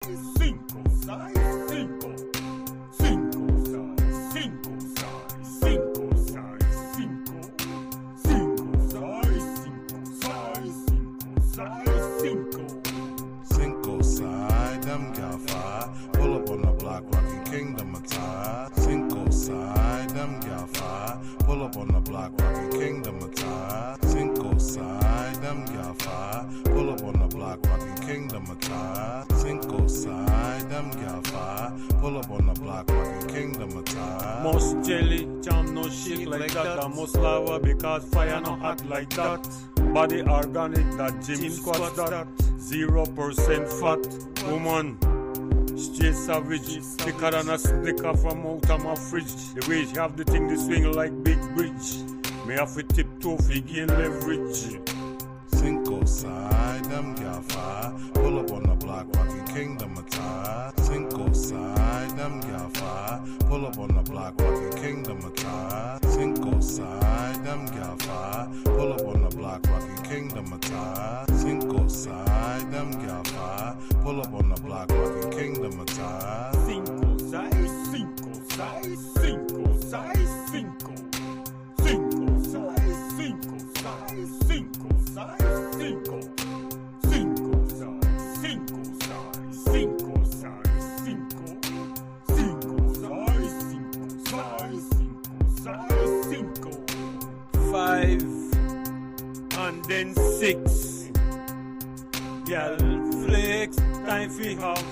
Cinco, size, cinco. Cinco, size, cinco, size, cinco, size, cinco. Cinco, size, cinco, size, cinco, size, cinco. Cinco side, them gal fire. Pull up on the block, rockin' Kingdom attire. Cinco side, them gal fire. Pull up on the block, rockin' Kingdom attire. Cinco side, them gal fire. Pull up on the block, rockin' Kingdom attire. Cinco side, them gal fire. Pull up on the block, rockin' Kingdom attire. Most jelly, jam no shake like that. And most lava because fire no hot like that. Body organic, that gym squat that. 0% fat, woman. Straight savage, thicker than a snicker from out of my fridge. The way she have the thing, they swing like big bridge. Me have to tiptoe fi gain leverage. Cinco side, them gal fire. Pull up on the block, rockin' Kingdom attire. Cinco side, them gal fire. Pull up on the block, rockin' Kingdom attire. Cinco side, them gal fire. Pull up on the block, rockin' Kingdom attire. Cinco side, them gal fire. Pull up on the block, rockin' Kingdom attire. Cinco, size, cinco, size, cinco, size, cinco. Cinco, size, cinco, size, cinco, size, cinco. Cinco, size, cinco, size, cinco, size, cinco. Cinco, size, cinco, size, cinco, size, cinco. 5 and then 6. Girl, flex, time fi have.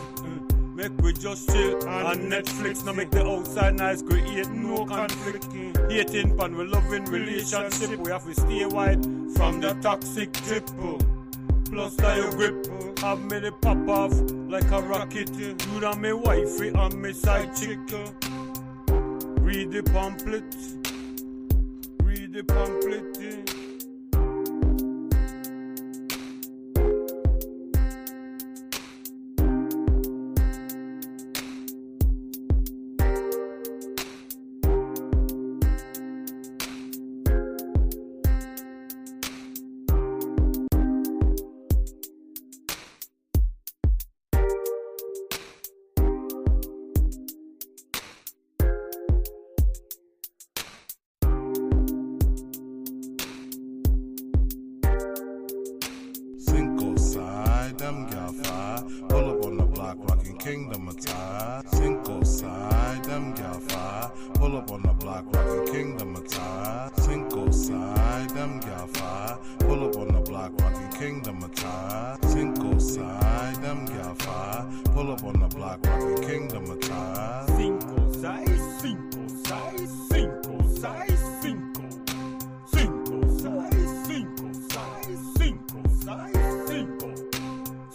Make we just chill on Netflix. Now make the outside nice, create no conflict. Hating pan, we loving relationship. We have to stay wide from the toxic drip. Plus that your grip, have me the pop off like a rocket. You and me wifey and me side chick. Read the pamphlet. Read the pamphlet. Them gal fire. Pull up on the block, rockin' Kingdom attire. Cinco side, them gal fire. Pull up on the block, rockin' Kingdom attire. Cinco side, them gal fire. Pull up on the block, rockin' Kingdom attire. Cinco side, them gal fire. Pull up on the block, rockin' Kingdom attire. Cinco, size, cinco, size, cinco, size, cinco. Cinco, size, cinco, size, cinco, size, cinco.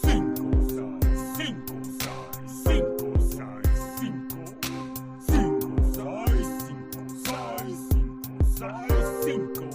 Cinco, size, cinco, size, cinco, size, cinco. Cinco, size, cinco, size, cinco, size, cinco.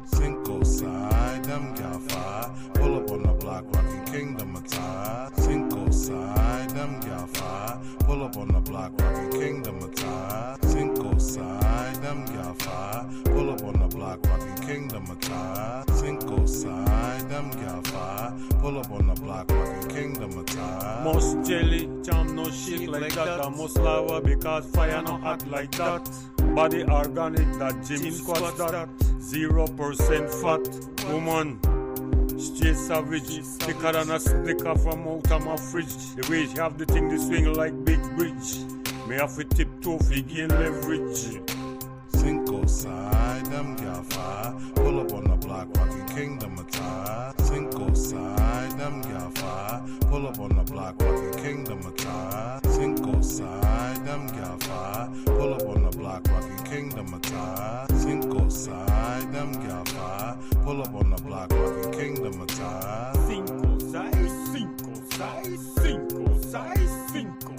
Cinco side, them gal fire. Pull up on the block, rockin' Kingdom attire. Cinco side, them gal fire. Pull up on the block, rockin' Kingdom attire. Cinco side, them gal fire. Pull up on the block, rockin' Kingdom attire. Cinco side, them gal fire. Pull up on the block, rockin' Kingdom attire. Most jelly, jam no shake like that. And most lava because fire no hot like that. Body organic, that gym squat that. 0% fat, woman. Straight savage, thicker than a snicker from out of my fridge. The way she have the thing, they swing like big bridge. Me have to tiptoe fi gain leverage. Cinco side, them gal fire. Pull up on the block, rockin' Kingdom attire. Cinco side, them gal fire. Pull up on the block, rockin' Kingdom attire. Cinco side, them gal fire. Pull up on the block, rockin' Kingdom attire. Cinco side, them gal fire. Pull up on the block, rockin' Kingdom attire. Cinco, size, cinco, size, cinco, size, cinco.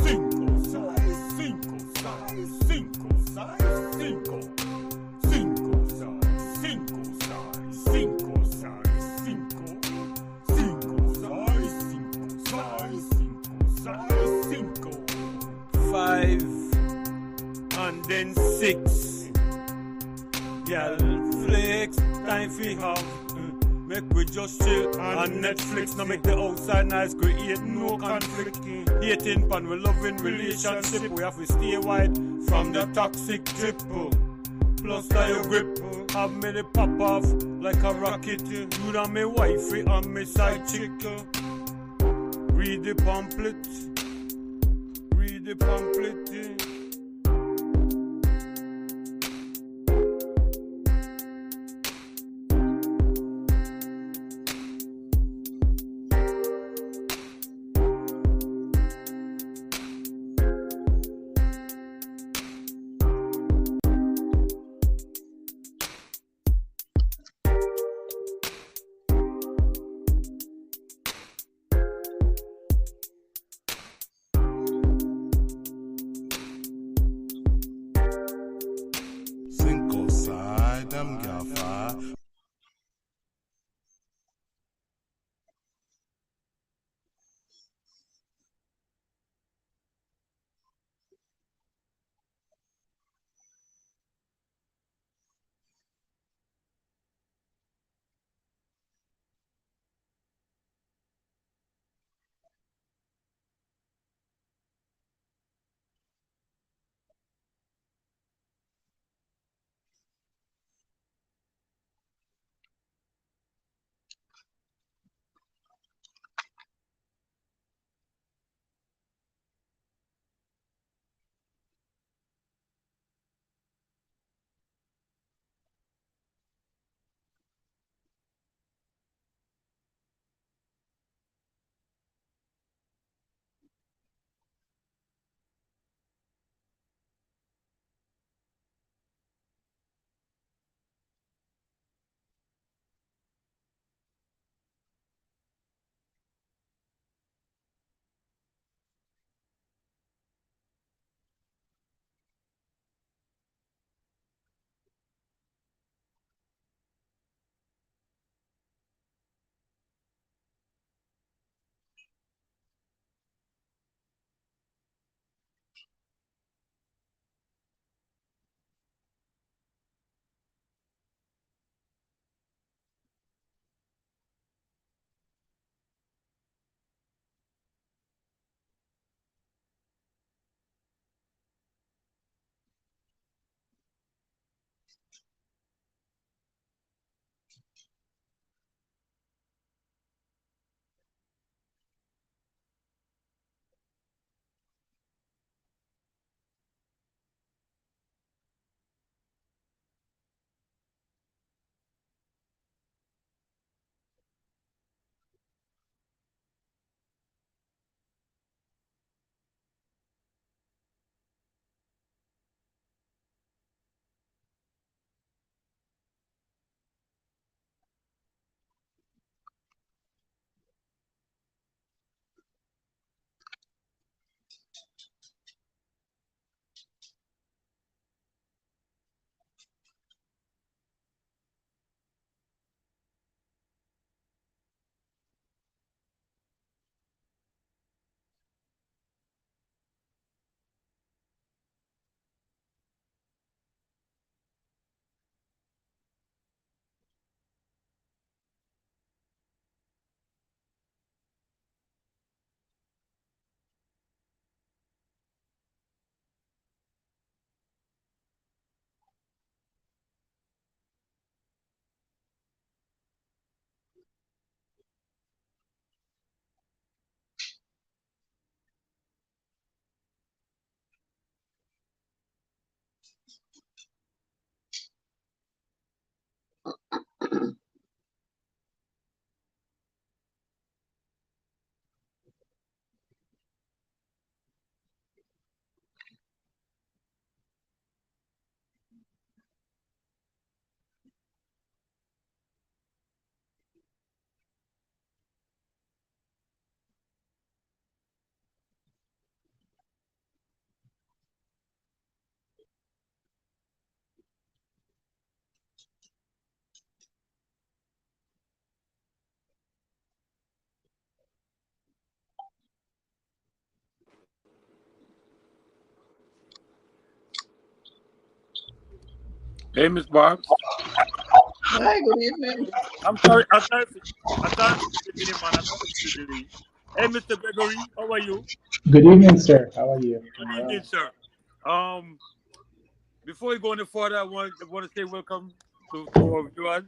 Cinco, size, cinco, size, cinco, size, cinco. Cinco, size, cinco, size, cinco, size, cinco. Cinco, size, cinco, size, cinco, size, cinco. 5 and then 6. Girl, flex, time fi have. Make we just chill on Netflix. Now make the outside nice, create no conflict. Hating pan, we loving relationship. We have to stay wide from the toxic drip. Plus style grip, have me the pop off like a rocket. You and me wifey and me side chick. Read the pamphlet. Read the pamphlet. Cinco side, them gal fire. Hey, Miss Barb's. Hi, good evening. I'm sorry. I'm sorry. I'm sorry for the delay, man. I'm sorry for the delay. Hey, Mr. Gregory, how are you? Good evening, sir. How are you? Good I'm evening, well. sir. Um, Before we go any further, I want to say welcome to our viewers.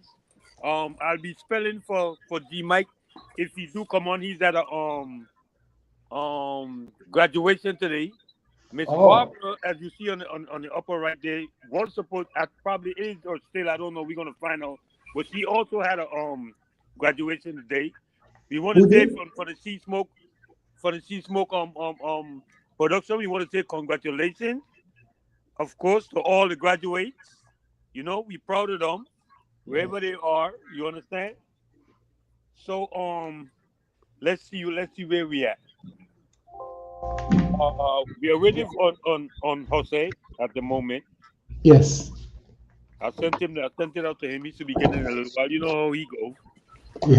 I'll be spelling for G Mike. If he do come on, he's at a graduation today. Miss Oh, Barbara, as you see on the upper right there, was supposed at probably is or still I don't know. We're gonna find out. But she also had a graduation today. We want to who say did? for the She Smoke production. We want to say congratulations, of course, to all the graduates. You know, we proud of them Yes. wherever they are. You understand? So let's see where we at. We are waiting on Jose at the moment. Yes. I sent it out to him. He should be getting it in a little while. You know how he goes.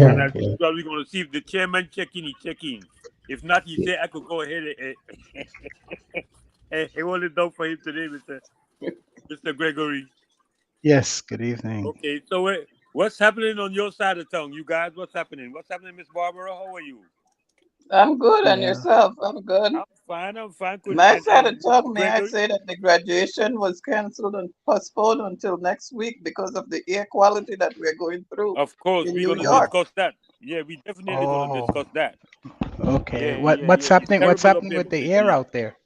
And Yeah. as Yeah. usual, we're gonna see if the chairman check in, he check in. If not, he Yeah. say I could go ahead and hold it down for him today, Mr. Gregory. Yes, good evening. Okay, so what's happening on your side of town, you guys? What's happening? What's happening, Miss Barbara? How are you? I'm good, and Yeah. yourself? I'm good. I'm fine. I'm fine. Could My side and of Mr. talk, may I Gregory? say that the graduation was canceled and postponed until next week because of the air quality that we're going through Of course, in we're New gonna York. discuss that. Yeah, we definitely gonna Oh, discuss that. okay. Yeah, What yeah, what's yeah. It's happening? What's terrible up happening there, with Mr. the air G. out there?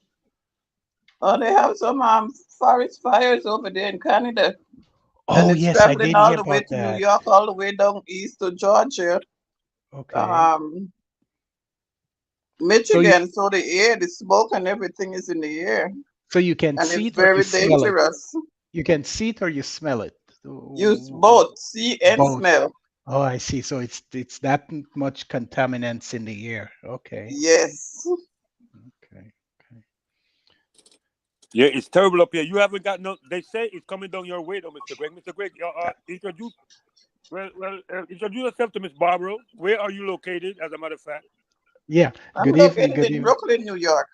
Oh, they have some forest fires over there in Canada, and Oh, it's yes, I traveling did all hear the way about to New that. York, all the way down east to Georgia, Okay. um, So you Michigan. So the air, the smoke, and everything is in the air, so you can and see it's it or you very smell it? dangerous. You can see it or you smell it? Use both see and Both. smell. Oh, I see. So it's that much contaminants in the air. Okay. Yes. Okay. Okay. Yeah, it's terrible up here. You haven't got no. They say it's coming down your way, though, Mr. Greg. Mr. Greg, introduce. Introduce yourself to Miss Barbara. Where are you located? As a matter of fact. Yeah. I'm Good evening. located Good in evening. Brooklyn, New York.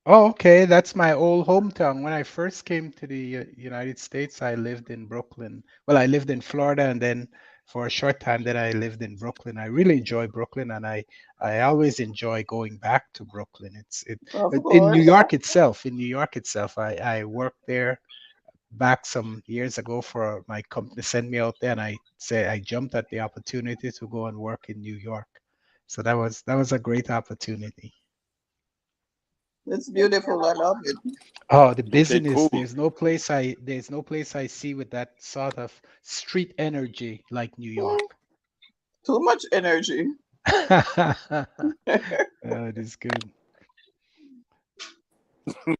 Oh, okay. That's my old hometown. When I first came to the United States, I lived in Brooklyn. Well, I lived in Florida, and then for a short time, then I lived in Brooklyn. I really enjoy Brooklyn, and I always enjoy going back to Brooklyn. Of In New course. York itself. In New York itself, I worked there back some years ago for my company. Sent me out there, and I jumped at the opportunity to go and work in New York. So that was a great opportunity. It's beautiful. I love it. Oh, the Okay, busyness. cool. There's no place I see with that sort of street energy like New Hmm, York. too much energy. It is good.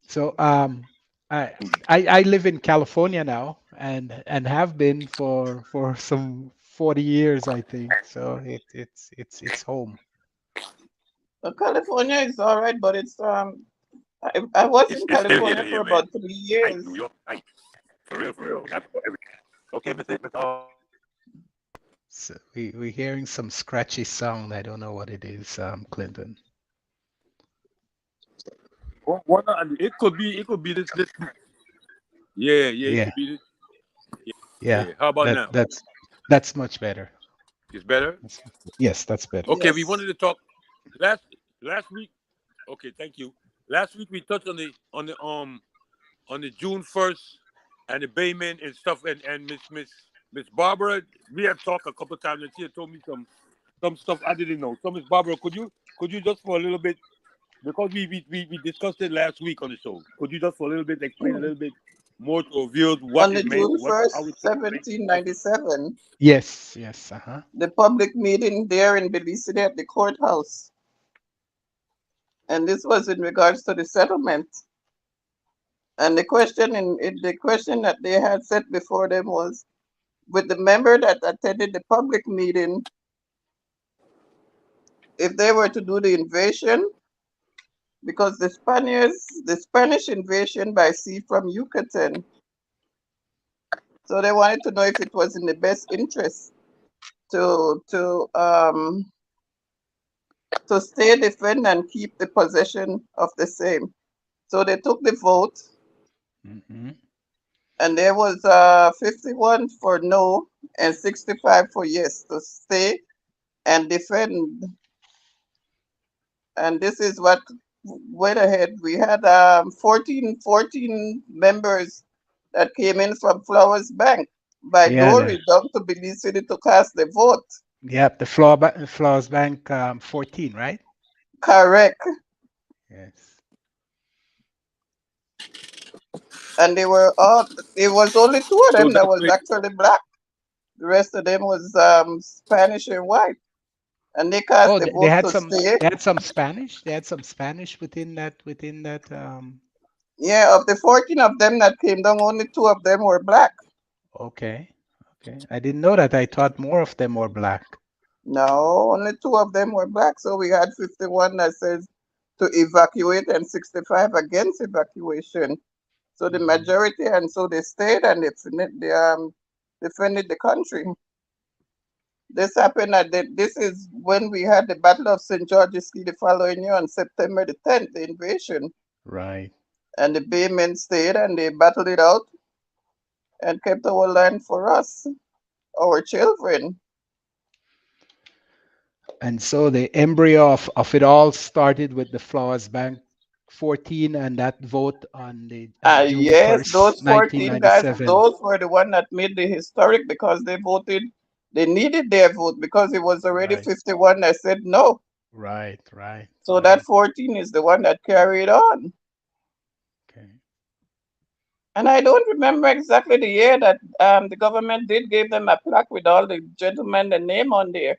So I live in California now and have been for some 40 years, I think. So it's home. California is all right, but I was It's in it's still here, California for here, man. about 3 Nice, New years. York. Nice. For real, for real. Okay, So we're hearing some scratchy sound. I don't know what it is, Clinton. It could be. It could be this. Yeah, yeah. It Yeah, could be this. yeah. Yeah. How about That now? that's much better. It's better. Yes, that's better. Okay, we Yes. wanted to talk last last week. Okay, thank you. Last week we touched on the June 1st and the Bayman and stuff and Miss Barbara. We had talked a couple of times and she had told me some stuff I didn't know. So Miss Barbara, could you just for a little bit because we discussed it last week on the show. Could you just for a little bit explain a Mm. little bit more to our viewers what On it the meant, June what how 1st, it took place? 1797, Yes, yes. Uh-huh. the public meeting there in Belize at the courthouse. And this was in regards to the settlement. And the question that they had set before them was, with the member that attended the public meeting, if they were to do the invasion, because the Spanish invasion by sea from Yucatan, so they wanted to know if it was in the best interest to to um to stay, defend, and keep the possession of the same. So they took the vote, Hmm. And there was 51 for no and 65 for yes to stay and defend. And this is what went ahead. We had 14 members that came in from Flowers Bank by Yeah, Dory down to Belize City to cast the vote. yep, the Flowers Bank 14, right? Correct. Yes. And they were all, it was only two of So them that that was way, actually black. The rest of them was Spanish and white. And they cast Oh, the they vote had to some. stay. They had some Spanish. They had some Spanish within that. Yeah, of the 14 of them that came down, only two of them were black. Okay. Okay. I didn't know that. I thought more of them were black. No, only two of them were black. So we had 51 that says to evacuate and 65 against evacuation. So the Mhm. majority, and so they stayed and defended the country. This happened this is when we had the Battle of St. George's Key the following year on September the 10th, the invasion. Right. And the Baymen stayed and they battled it out and kept our land for us, our children. And so the embryo of it all started with the Flowers Bank 14 and that vote on the June Yes, 1st, those 14 guys, 1997. those were the one that made the historic because they voted, they needed their vote because it was already Right. 51 that said no. Right. Right. So Right. that 14 is the one that carried on. Okay. And I don't remember exactly the year that the government did give them a plaque with all the gentlemen, the name on there,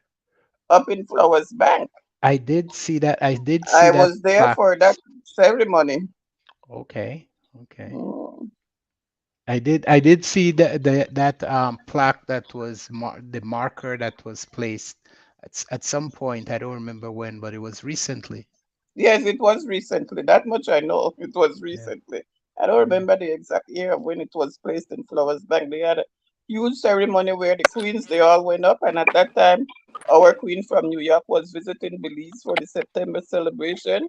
up in Flowers Bank. I did see that. I did see I that was there plaque. for that ceremony. Okay. Okay. Mm. I did see that plaque that was the marker that was placed at some point. I don't remember when, but it was recently. Yes, it was recently. That much I know. It was Yeah. recently. I don't remember the exact year of when it was placed in Flowers Bank. They had a huge ceremony where the queens they all went up, and at that time, our queen from New York was visiting Belize for the September celebration.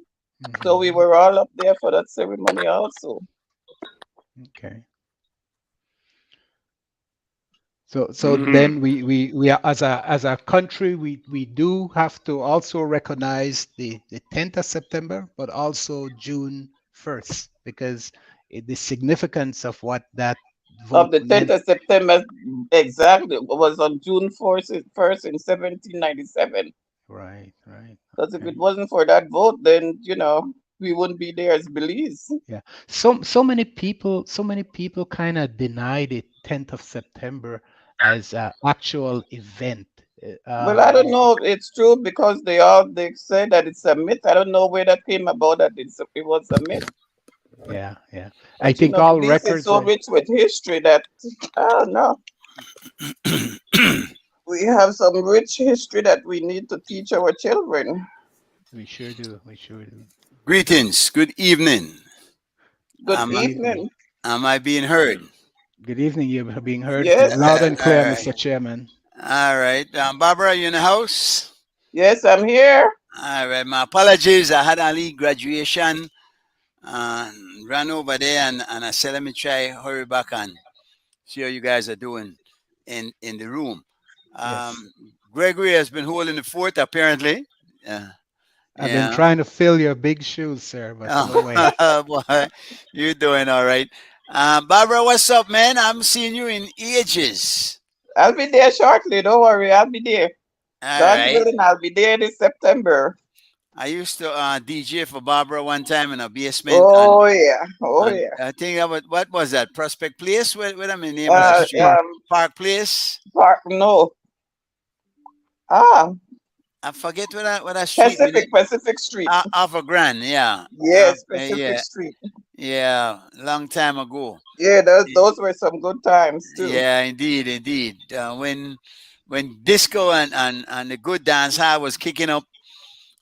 So we Mhm. were all up there for that ceremony also. Okay. So then we are, as a country we do have to also recognize the 10th of September, but also June 1st, because the significance of what that vote Of the 10th meant. of September, exactly, was on June 1st in 1797. Right. Right. Because if Okay. it wasn't for that vote, then, we wouldn't be there as Belize. Yeah. So many people kind of deny the 10th of September as an actual event. Well, I don't know if it's true because they say that it's a myth. I don't know where that came about that it was a myth. Yeah. Yeah. I But think all Belize is records so are. rich with history that I don't know. We have some rich history that we need to teach our children. We sure do. We sure do. Greetings. Good evening. Good Am, Good evening. evening. am I being heard? Good evening. You're being heard Yes, loud and All clear, right. Mr. Chairman. All right. Barbara, you in the house? yes, I'm here. All right. My apologies. I had a league graduation and ran over there and I said, let me try hurry back and see how you guys are doing in the room. Yes. Gregory has been holding the fort apparently. I've been Yeah. trying to fill your big shoes, sir, but no way. Boy, you're doing all right. Barbara, what's up, man? I'm seeing you in ages. I'll be there shortly. Don't worry, I'll be there. All God right. willing, I'll be there this September. I used to DJ for Barbara one time in a basement, Oh yeah, oh and yeah. I think what was that? Prospect Place? What am I name of the street? Park Place. Park no. Ah, I forget what that street. Pacific Street. Off of Grand, yeah. Yes, Pacific Street. Yeah, long time ago. Yeah, those were some good times too. Yeah, indeed. When disco and the good dance hall was kicking up,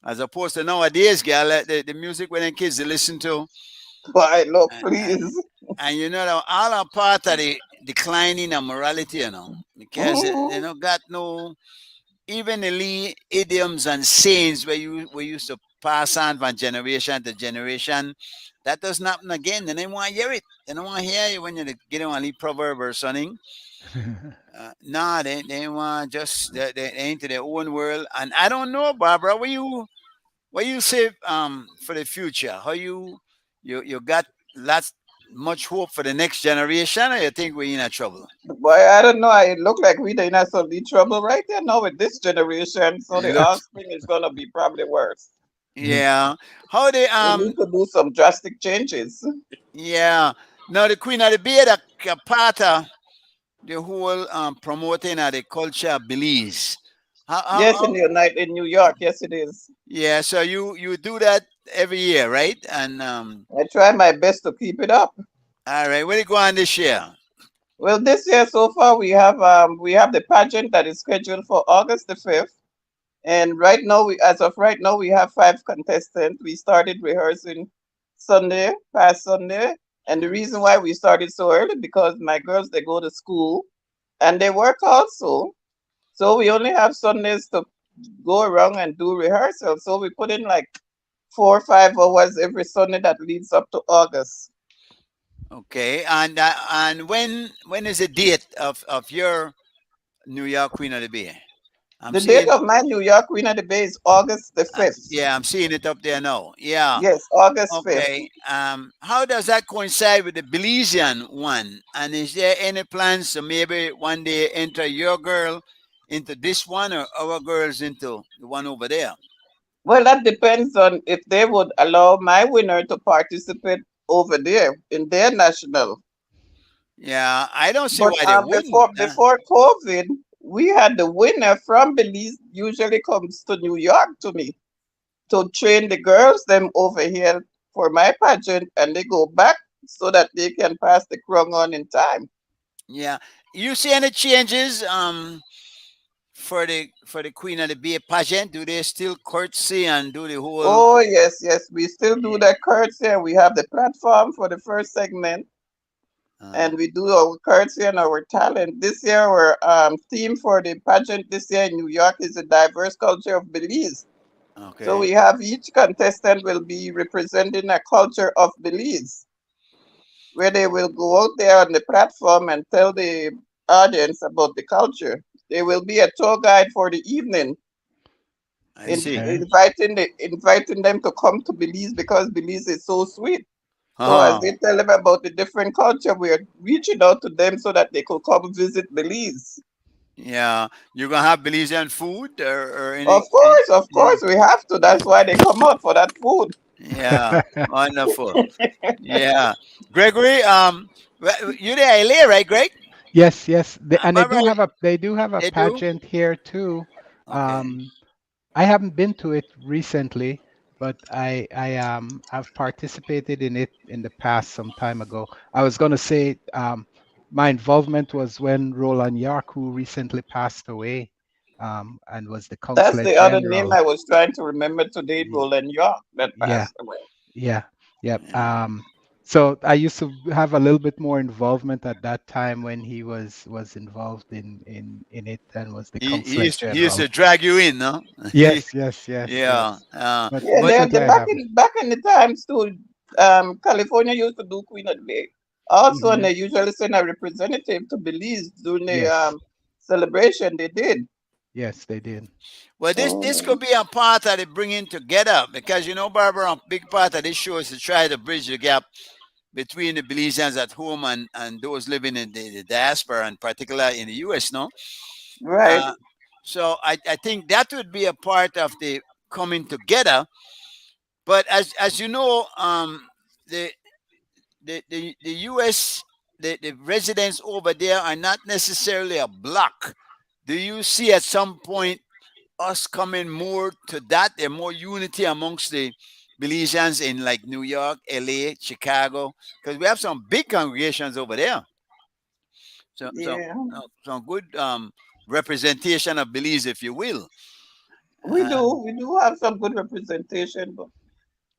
as opposed to nowadays, girl, the music when the kids they listen to. Why, look, And, please. and all are part of the declining of morality, because they don't got no even the idioms and sayings where you used to pass on from generation to generation. That doesn't happen again. They don't want to hear it. They don't want to hear you when you get on a proverb or something. Nah, they want just they into their own world. And I don't know, Barbara, what you say for the future? How you got lots much hope for the next generation, or you think we're in a trouble? Boy, I don't know. It look like we in some deep trouble right there now with this generation. So the Looks offspring is gonna be probably worse. yeah. How they We need to do some drastic changes. yeah. Now the Queen of the Bay, the part of the whole promoting of the culture of Belize. Yes, in New York, yes it is. Yeah, so you do that every year, right? And I try my best to keep it up. all right, where you go on this year? Well, this year so far we have the pageant that is scheduled for August the 5th. And as of right now, we have 5 contestants. We started rehearsing past Sunday. And the reason why we started so early because my girls they go to school and they work also. So we only have Sundays to go around and do rehearsals. So we put in like 4 or 5 hours every Sunday that leads up to August. Okay, and when is the date of your New York Queen of the Bay? The date of my New York Queen of the Bay is August the 5th. Yeah, I'm seeing it up there now. Yeah. Yes, August 5th. Okay. How does that coincide with the Belizean one? And is there any plans to maybe one day enter your girl into this one or our girls into the one over there? Well, that depends on if they would allow my winner to participate over there in their national. Yeah, I don't see But why they wouldn't. before COVID, we had the winner from Belize usually comes to New York to me to train the girls them over here for my pageant, and they go back so that they can pass the crown on in time. Yeah, you see any changes for the Queen of the Bay pageant? Do they still courtesy and do the whole? Oh yes, we still do that courtesy, and we have the platform for the first segment. And we do our courtesy and our talent. This year, our theme for the pageant this year in New York is the diverse culture of Belize. Okay. So we have each contestant will be representing a culture of Belize, where they will go out there on the platform and tell the audience about the culture. There will be a tour guide for the evening, inviting them to come to Belize because Belize is so sweet. So as they tell them about the different culture, we are reaching out to them so that they could come visit Belize. Yeah, you're gonna have Belizean food or any? Of course, we have to. That's why they come out for that food. Yeah, wonderful. Yeah, Gregory, you're there, LA, right, Greg? Yes, and Barbara, they do have a they do? pageant here too. Okay. I haven't been to it recently, but I've participated in it in the past some time ago. I was going to say my involvement was when Roland York, who recently passed away, and was the That's consulate the other name general. I was trying to remember today, Roland York, that passed away. Yeah. So I used to have a little bit more involvement at that time when he was involved in it and was the consulate general. He used to drag you in, no? Yes. Yeah. But Back in the times too, California used to do Queen of the Bay. Also, and they usually send a representative to Belize during the celebration. They did. Yes, they did. Well, this could be a part of the bringing together because Barbara, a big part of this show is to try to bridge the gap between the Belizeans at home and those living in the diaspora, and particularly in the U.S. No, right. So I think that would be a part of the coming together. But as you know, the U.S. the residents over there are not necessarily a block. Do you see at some point us coming more to that and more unity amongst the Belizeans in like New York, LA, Chicago? Because we have some big congregations over there. So some good representation of Belize, if you will. We do have some good representation, but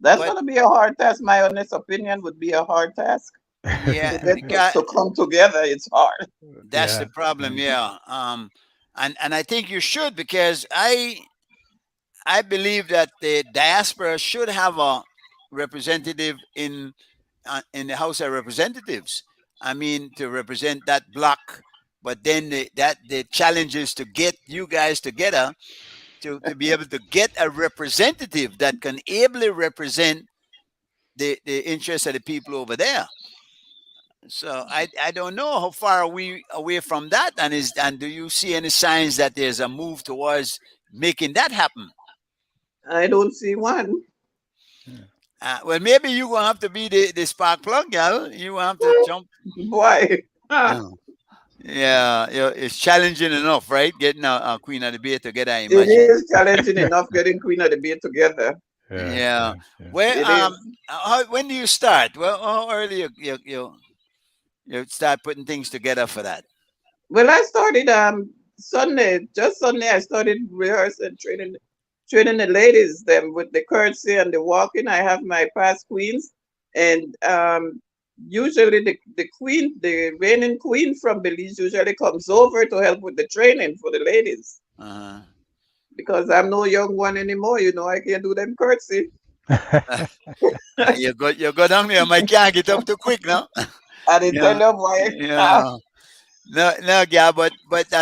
that's going to be a hard task. My honest opinion would be a hard task. Yeah, to come together, it's hard. That's the problem. Yeah. And I think you should, because I I believe that the diaspora should have a representative in the House of Representatives. I mean, to represent that block. But then the challenge is to get you guys together to be able to get a representative that can ably represent the interests of the people over there. So I don't know how far are we away from that, and do you see any signs that there's a move towards making that happen? I don't see one. Well, maybe you gonna have to be the spark plug, girl. You gonna have to jump. Why? Yeah, it's challenging enough, right? Getting a Queen of the Bay together, I It imagine. is challenging enough getting Queen of the Bay together. Yeah. It Where is. when do you start? Well, how early you start putting things together for that? Well, I started Sunday, just Sunday. I started rehearsing, training the ladies them with the curtsy and the walking. I have my past queens, and usually the reigning queen from Belize usually comes over to help with the training for the ladies. Because I'm no young one anymore, you know, I can't do them curtsy. You go down there, my can't get up too quick now. I didn't tell them why. Yeah. No, yeah, but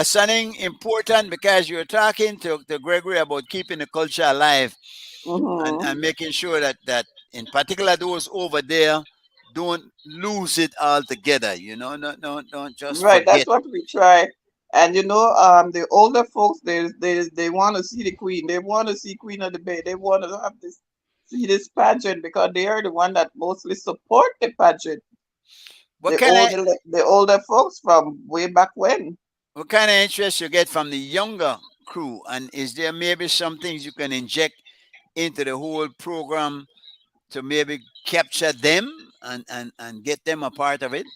something important, because you're talking to Gregory about keeping the culture alive and making sure that in particular those over there don't lose it altogether. You know, don't just Right, forget. that's what we try. And you know, the older folks, they want to see the queen. They want to see Queen of the Bay. They want to have this, see this pageant because they are the one that mostly support the pageant. The older folks from way back when. What kind of interest you get from the younger crew, and is there maybe some things you can inject into the whole program to maybe capture them and get them a part of it?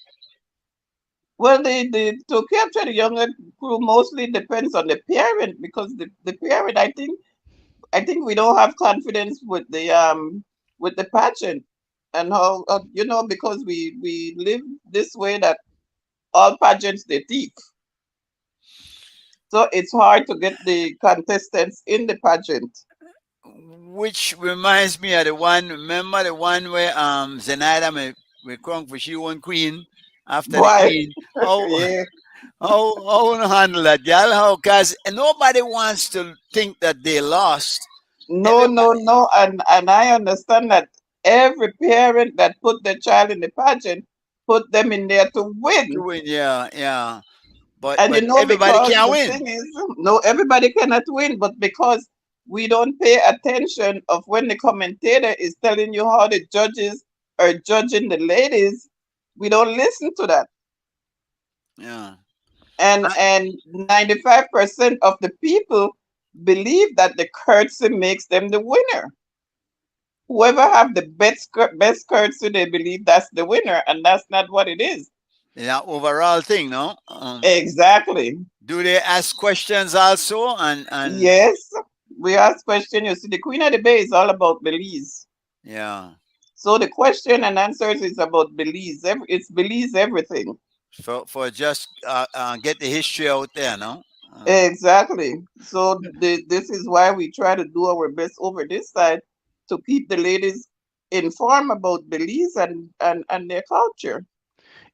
Well, to capture the younger crew mostly depends on the parent because the parent, I think we don't have confidence with the pageant and how you know, because we live this way that all pageants they thief. So it's hard to get the contestants in the pageant. Which reminds me of the one. Remember the one where Zenaida we crunk for she won queen after Why? the queen. Yeah. How handle that, girl? How? Cause nobody wants to think that they lost. No, and I understand that every parent that put their child in the pageant put them in there to win. Yeah. But And you know, everybody because can't the win. thing is, no, everybody cannot win, but because we don't pay attention of when the commentator is telling you how the judges are judging the ladies, we don't listen to that. Yeah. And 95% of the people believe that the curtsy makes them the winner. Whoever have the best curtsy, they believe that's the winner, and that's not what it is. Yeah, overall thing, no? Exactly. Do they ask questions also? And yes, we ask questions. You see, the Queen of the Bay is all about Belize. Yeah. So the question and answers is about Belize. It's Belize everything. For just get the history out there, no? Exactly. So this is why we try to do our best over this side to keep the ladies informed about Belize and their culture.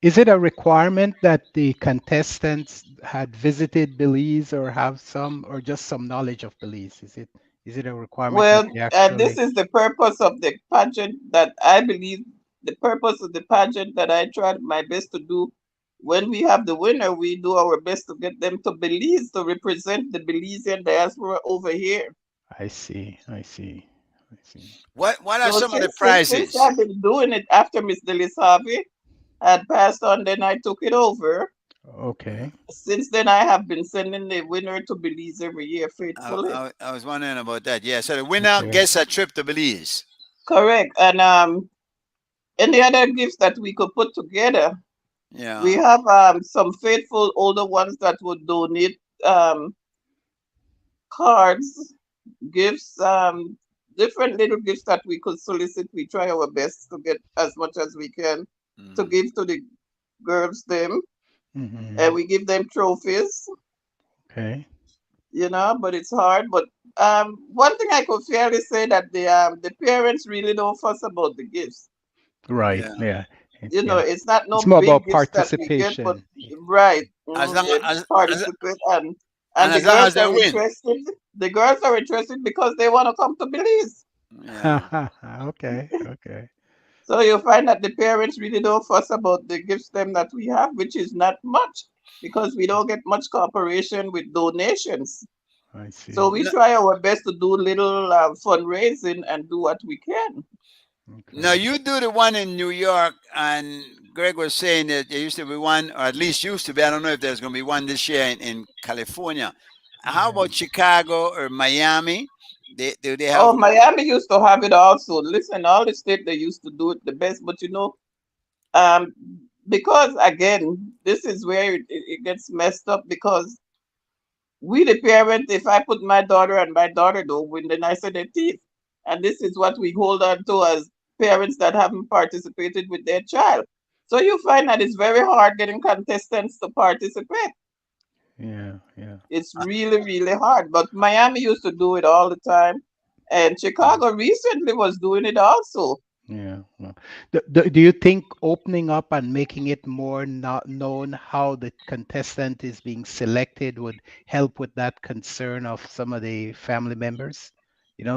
Is it a requirement that the contestants had visited Belize or have some, or just some knowledge of Belize? Is it a requirement? Well, actually... this is the purpose of the pageant that I believe, the purpose of the pageant that I tried my best to do. When we have the winner, we do our best to get them to Belize to represent the Belizean diaspora over here. I see. What are some of the prizes? Since I've been doing it after Miss Delis Harvey had passed on, then I took it over. Okay. Since then, I have been sending the winner to Belize every year faithfully. I was wondering about that. Yeah, so the winner gets a trip to Belize. Correct. And any other gifts that we could put together. Yeah. We have some faithful older ones that would donate cards, gifts, different little gifts that we could solicit. We try our best to get as much as we can to give to the girls them. And we give them trophies. Okay. but it's hard. But one thing I could fairly say that the parents really don't fuss about the gifts. Right. Yeah. Yeah. Yeah. It's not no It's more big about gifts that we get, but participation. right, As long they as participate, and and the as long girls as they are win. interested. The girls are interested because they want to come to Belize. Yeah. Okay. Okay. So you find that the parents really don't fuss about the gifts them that we have, which is not much because we don't get much cooperation with donations. I So see. we No, try our best to do little fundraising and do what we can. no, Okay. you do the one in New York, and Greg was saying that there used to be one, or at least used to be. I don't know if there's going to be one this year in California. How Yeah. about Chicago or Miami? Do they have Oh, one? Miami used to have it also. Listen, all the state they used to do it the best, but um, because again, this is where it gets messed up because we the parent, if I put my daughter and my daughter don't win, then I say they thief. And this is what we hold on to as parents that haven't participated with their child. So you find that it's very hard getting contestants to participate. Yeah. Yeah. It's really, really hard. But Miami used to do it all the time. And Chicago recently was doing it also. Yeah. Well, do you think opening up and making it more not known how the contestant is being selected would help with that concern of some of the family members?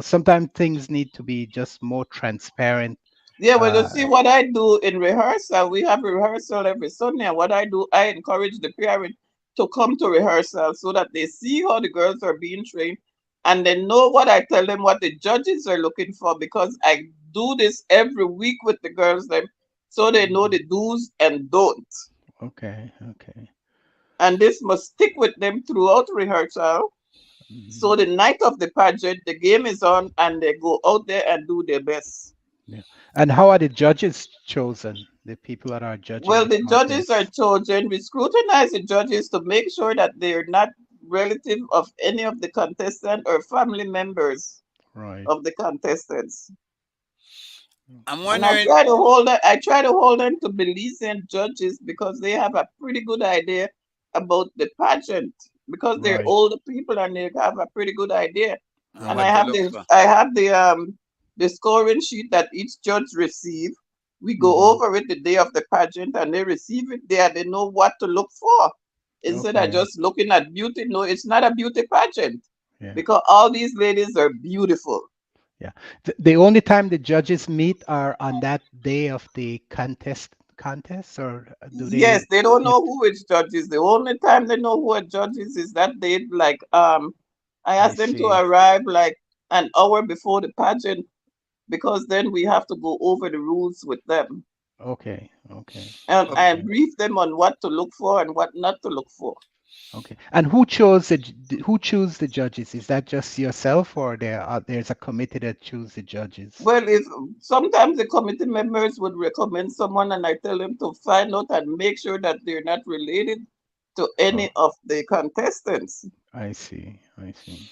Sometimes things need to be just more transparent. Yeah, well, you Uh, see what I do in rehearsal. We have rehearsal every Sunday, and what I do, I encourage the parent to come to rehearsal so that they see how the girls are being trained, and they know what I tell them, what the judges are looking for, because I do this every week with the girls, them, so they know the do's and don'ts. okay. Okay. And this must stick with them throughout rehearsal. Mhm. So the night of the pageant, the game is on, and they go out there and do their best. Yeah. And how are the judges chosen? The people that are judging Well, the the judges are contest. chosen. We scrutinize the judges to make sure that they're not relative of any of the contestants or family members Right. of the contestants. I'm And I wondering. try to hold them, I try to hold them to Belizean judges because they have a pretty good idea about the pageant because they're Right. older people and they have a pretty good idea. And Right. What to look for? I have the scoring sheet that each judge receive. We go Hmm. over it the day of the pageant and they receive it there. They know what to look for. Instead of Okay. just looking at beauty. No, it's not a beauty pageant Yeah. because all these ladies are beautiful. Yeah. The only time the judges meet are on that day of the contest, or do Yes, they they don't meet? know who is judges. The only time they know who are judges is that they like I I ask them to see. arrive like an hour before the pageant because then we have to go over the rules with them. Okay. Okay. And Okay. brief them on what to look for and what not to look for. Okay. And who choose the judges? Is that just yourself, or there's a committee that choose the judges? Well, if sometimes the committee members would recommend someone, and I tell them to find out and make sure that they're not related to Oh, any of the contestants. I see. I see.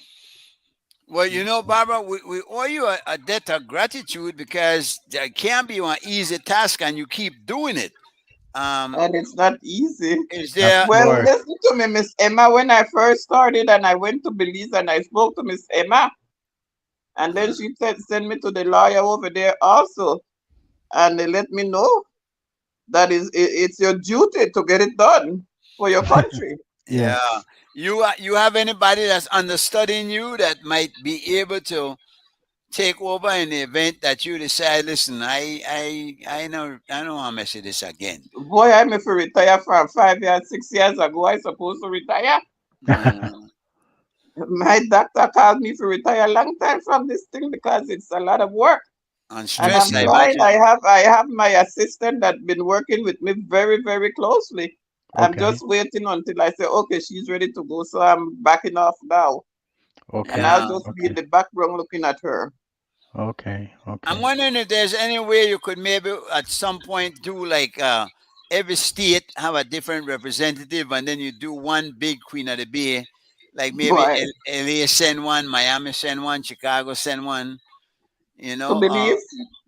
Well, Barbara, we owe you a debt of gratitude because it can't be an easy task, and you keep doing it. Um, And it's not easy. is Of there? Well, course. listen to me, Miss Emma. When I first started and I went to Belize and I spoke to Miss Emma, and then Uh, she said, send me to the lawyer over there also. And they let me know that it's your duty to get it done for your country. yeah. Yes. You have anybody that's understudying you that might be able to take over in the event that you decide, listen, I know I'm messing this again. Boy, I'm if I retire from 5 years, 6 years ago, I supposed to retire. Uh, My doctor called me to retire a long time from this thing because it's a lot of work. and And stress, I'm I Yeah. trying. imagine. I have my assistant that been working with me very, very closely. I'm just Okay. waiting until I say, okay, she's ready to go. So I'm backing off now. And Okay. I'll Yeah. just be in Okay. the background looking at her. Okay. I'm Okay. wondering if there's any way you could maybe at some point do like every state have a different representative, and then you do one big Queen of the Bay, like maybe Boy, LA send one, Miami send one, Chicago send one. You to know, believe.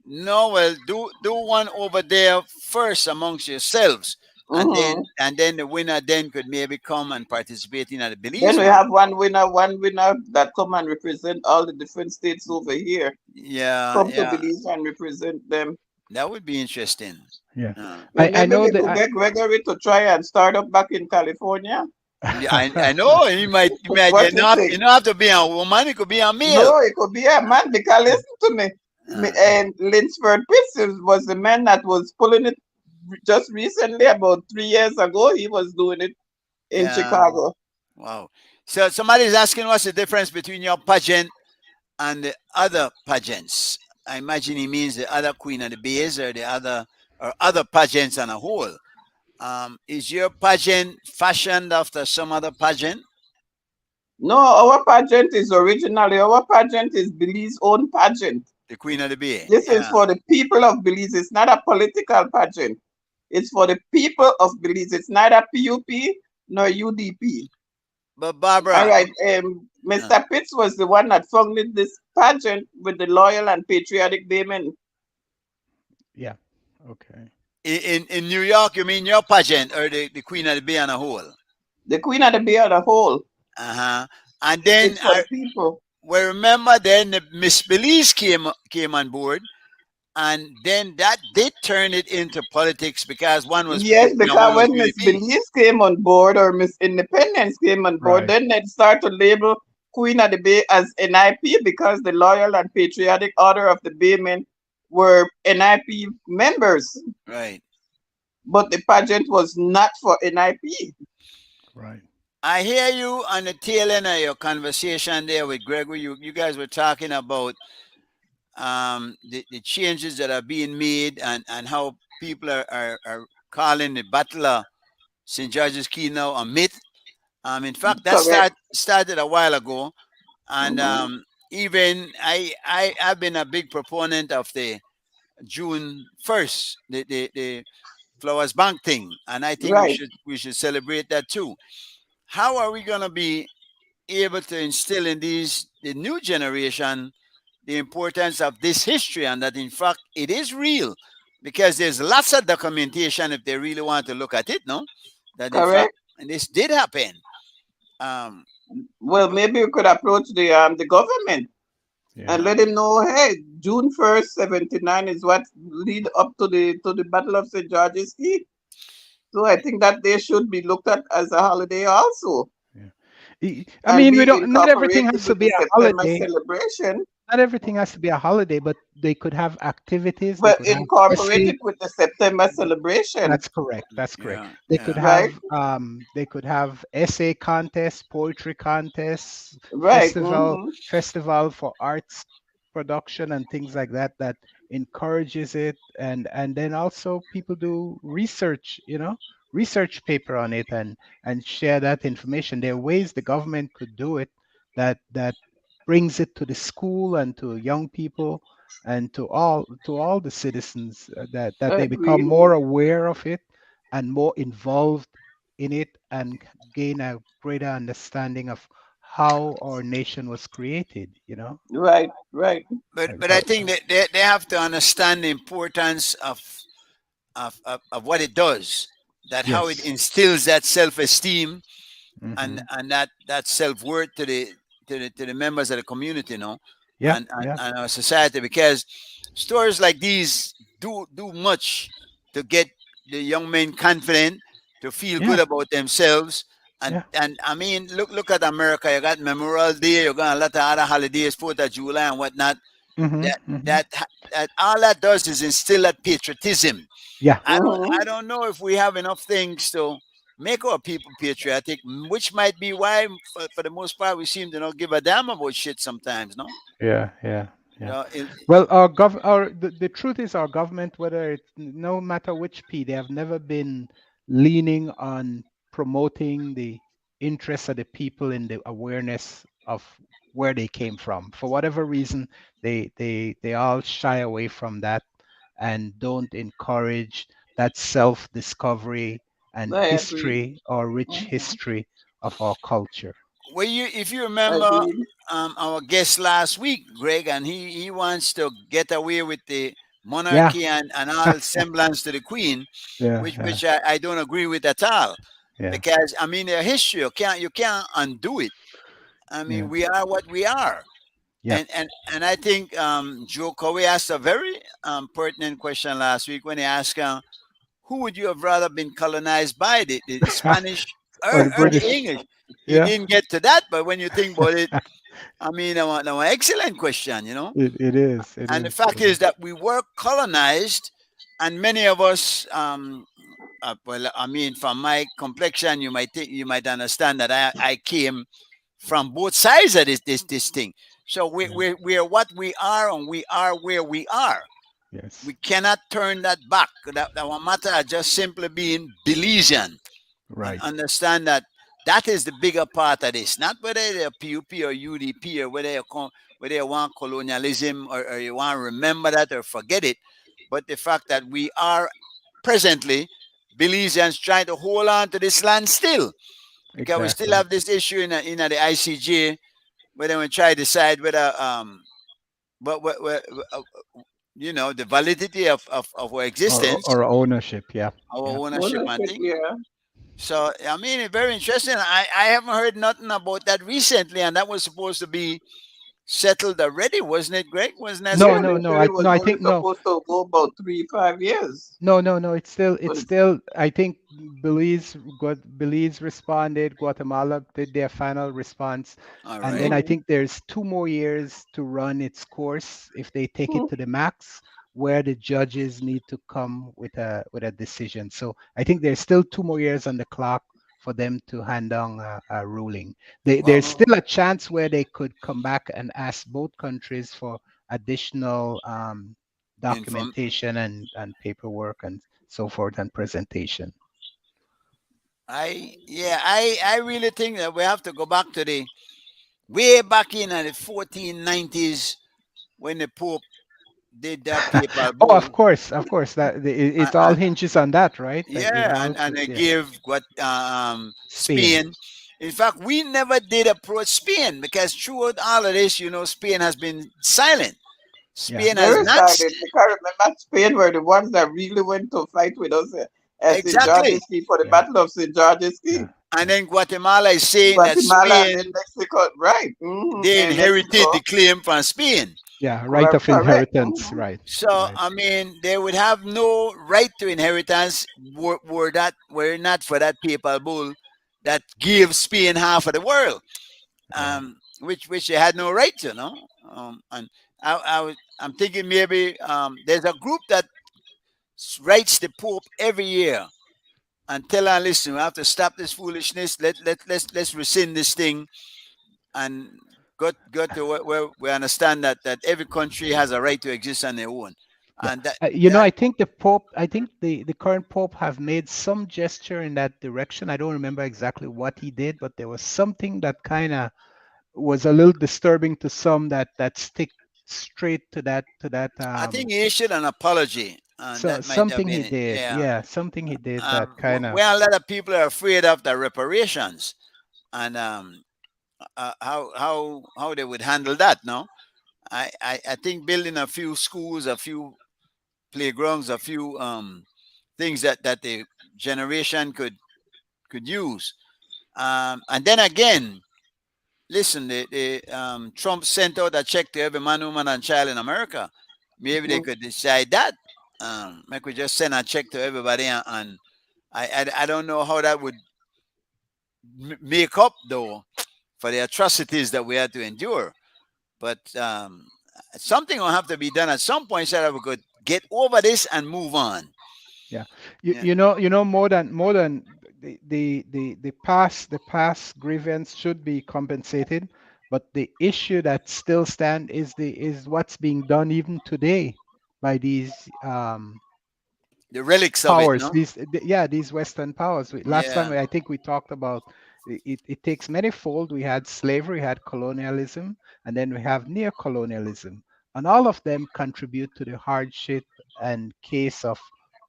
no, well, do one over there first amongst yourselves. Mhm. and then the winner then could maybe come and participate in the Belize Then we one. have one winner that come and represent all the different states over here. Yeah, Come to yeah, Belize and represent them. that would be interesting. Yeah. Well, I maybe know we that could get Gregory to try and start up back in California. Yeah, I know. You might What you you think? don't have to be a woman. It could be a male. No, it could be a man because listen to me. And Linsford Pitts was the man that was pulling it just recently, about 3 years ago. He was doing it in Yeah. Chicago. Wow. So somebody's asking what's the difference between your pageant and the other pageants. I imagine he means the other Queen of the Bays or the other pageants on a whole. Is your pageant fashioned after some other pageant? No, our pageant is Belize's own pageant. The Queen of the Bay. This is for the people of Belize. It's not a political pageant. It's for the people of Belize. It's neither PUP nor UDP. But Barbara, All right. Mr. Pitts was the one that founded this pageant with the loyal and patriotic Baymen. Yeah. Okay. In New York, you mean your pageant or the Queen of the Bay on a whole? The Queen of the Bay on a whole. Uh-huh. And then It's for the people. well, remember then the Miss Belize came on board, and then that did turn it into politics because one was Yes, PUP and because one was when Miss UDP. Belize came on board or Miss Independence came on board, Right. then they start to label Queen of the Bay as NIP because the loyal and patriotic order of the Baymen were NIP members. Right. But the pageant was not for NIP. Right. I hear you on the tail end of your conversation there with Gregory. You guys were talking about the changes that are being made and how people are calling the Battle of St. George's Key now a myth. In fact, that Correct. started a while ago, and Mhm. even I've been a big proponent of the June 1st, the Flowers Bank thing, and I think Right. we should celebrate that too. How are we gonna be able to instill in the new generation the importance of this history and that in fact it is real? Because there's lots of documentation if they really want to look at it, no? That in fact Correct. and this did happen. Well, maybe we could approach the government Yeah. and let him know, hey, June 1st, 79 is what lead up to the Battle of St. George's Key. So I think that they should be looked at as a holiday also. I And mean, we be don't. Not everything incorporated has to with be the a September holiday. celebration, Not everything has to be a holiday, but they could have activities. They but could have incorporate essay. it with the September celebration, That's correct. That's correct. Yeah, They yeah. could right? have essay contests, poetry contests, Right. festival for arts production and things like that that encourages it, and then also people do research, research paper on it and share that information. There are ways the government could do it that brings it to the school and to young people and to all the citizens, that they become Agreed. more aware of it and more involved in it and gain a greater understanding of how our nation was created. Right. Right. But I think that they have to understand the importance of what it does, that how it Yes. instills that self-esteem Mhm. and that self-worth to the members of the community, Yeah, and yeah. our society, because stories like these do much to get the young men confident, to feel Yeah. good about themselves. And Yeah. and I mean, look at America. You got Memorial Day, you got a lot of other holidays, 4th of July and whatnot. Mhm, That mhm. that all that does is instill that patriotism. Yeah. I Mhm. don't know if we have enough things to make our people patriotic, which might be why, for the most part, we seem to not give a damn about shit sometimes, no? Yeah, yeah, You yeah. know, Well, the truth is our government, whether it's no matter which P, they have never been leaning on promoting the interests of the people in the awareness of where they came from. For whatever reason, they all shy away from that and don't encourage that self-discovery and I agree. history or rich Mhm. history of our culture. well, if you remember Agreed. our guest last week, Greg, and he wants to get away with the monarchy and all semblance to the queen, Yeah. which I don't agree with at all. Yeah. Because I mean, their history, you can't undo it. I mean, Yeah. we are what we are. Yeah. And I think Joe Cowie asked a very pertinent question last week when he asked, who would you have rather been colonized by, the Spanish Or the or the British. English? He Yeah. didn't get to that, but when you think about it, I mean, an excellent question, you know. It is. It And the is. fact is that we were colonized, and many of us, well, I mean, from my complexion, you might understand that I came from both sides of this thing. So we're what we are, and we are where we are. Yes. We cannot turn that back. That matter of just simply being Belizean. Right. And understand that is the bigger part of this. Not whether they're PUP or UDP or whether you want colonialism or you want to remember that or forget it, but the fact that we are presently Belizeans trying to hold on to this land still. Because we still have this issue in the ICJ, where they will try to decide whether you know, the validity of our existence or ownership. Yeah. our ownership and thing. Yeah. So I mean, it's very interesting. I haven't heard nothing about that recently, and that was supposed to be settled already, wasn't it, Greg? Wasn't that No, so? no, no. It was I only think no. supposed to go about 3-5 years. No, no, no. It's still. But I think Belize responded. Guatemala did their final response, All and right. then I think there's 2 more years to run its course if they take it to the max, where the judges need to come with a decision. So I think there's still 2 more years on the clock for them to hand down a ruling. There's still a chance where they could come back and ask both countries for additional documentation and paperwork and so forth and presentation. I really think that we have to go back to the way back in the 1490s when the Pope did that paper bull. Oh, of course, that it all hinges on that, right? Yeah, and they give what Spain. In fact, we never did approach Spain because throughout all of this, you know, Spain has been silent. Spain has not. Silent. Because remember, Spain were the ones that really went to fight with us at Exactly. St. George's Key for the Battle of St. George's Key. And then Guatemala is saying Guatemala that Spain, and Mexico, right? They inherited the claim from Spain. Yeah, right of inheritance, right. So I mean, they would have no right to inheritance were not for that papal bull that gives Spain half of the world, which they had no right to, no. And I'm thinking maybe there's a group that writes the Pope every year and tell her, listen, we have to stop this foolishness. Let's rescind this thing and got to where we understand that every country has a right to exist on their own. And that, I think the Pope, the current Pope have made some gesture in that direction. I don't remember exactly what he did, but there was something that kind of was a little disturbing to some that stick straight to that. I think he issued an apology. So something he did, something he did that kind of. Well, a lot of people are afraid of the reparations, and how they would handle that. No, I think building a few schools, a few playgrounds, a few things that the generation could use, and then again, listen, the Trump sent out a check to every man, woman, and child in America. Maybe they could decide that. Like we just send a check to everybody, and I don't know how that would make up though for the atrocities that we had to endure. But something will have to be done at some point so that we could get over this and move on. Yeah, you know more than the past grievance should be compensated, but the issue that still stands is what's being done even today by these the relics powers, of it, no? these Western powers. Last time I think we talked about it takes many fold. We had slavery, we had colonialism, and then we have neo-colonialism, and all of them contribute to the hardship and case of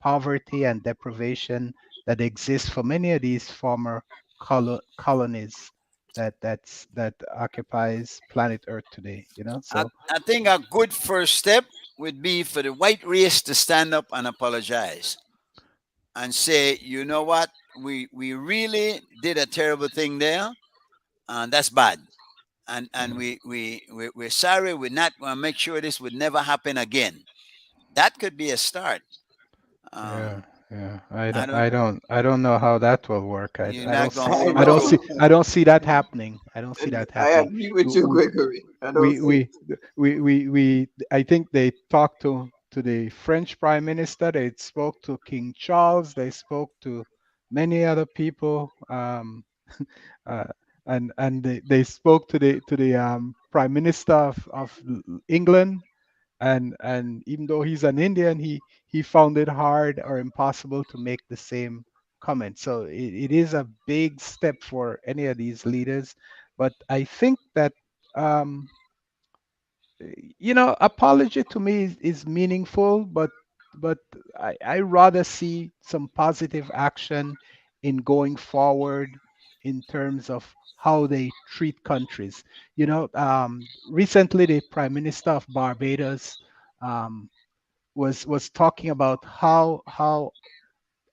poverty and deprivation that exists for many of these former colonies that occupies planet Earth today. So I think a good first step would be for the white race to stand up and apologize and say, you know what, we really did a terrible thing there, and that's bad. And we're sorry. We're not going to make sure this would never happen again. That could be a start. Yeah, Um, yeah. I don't. I don't know how that will work. You're not going to I hold I them don't to. see, don't. I don't see that happening. I don't see that I happening. agree with you, Gregory. I don't We, see it. we, I think they talked to the French Prime Minister. They spoke to King Charles. They spoke to many other people. Uh, and they spoke to the Prime Minister of England, and even though he's an Indian, he found it hard or impossible to make the same comment. So it is a big step for any of these leaders, but I think that um, apology to me is meaningful, but I rather see some positive action in going forward in terms of how they treat countries. Recently the Prime Minister of Barbados um, was talking about how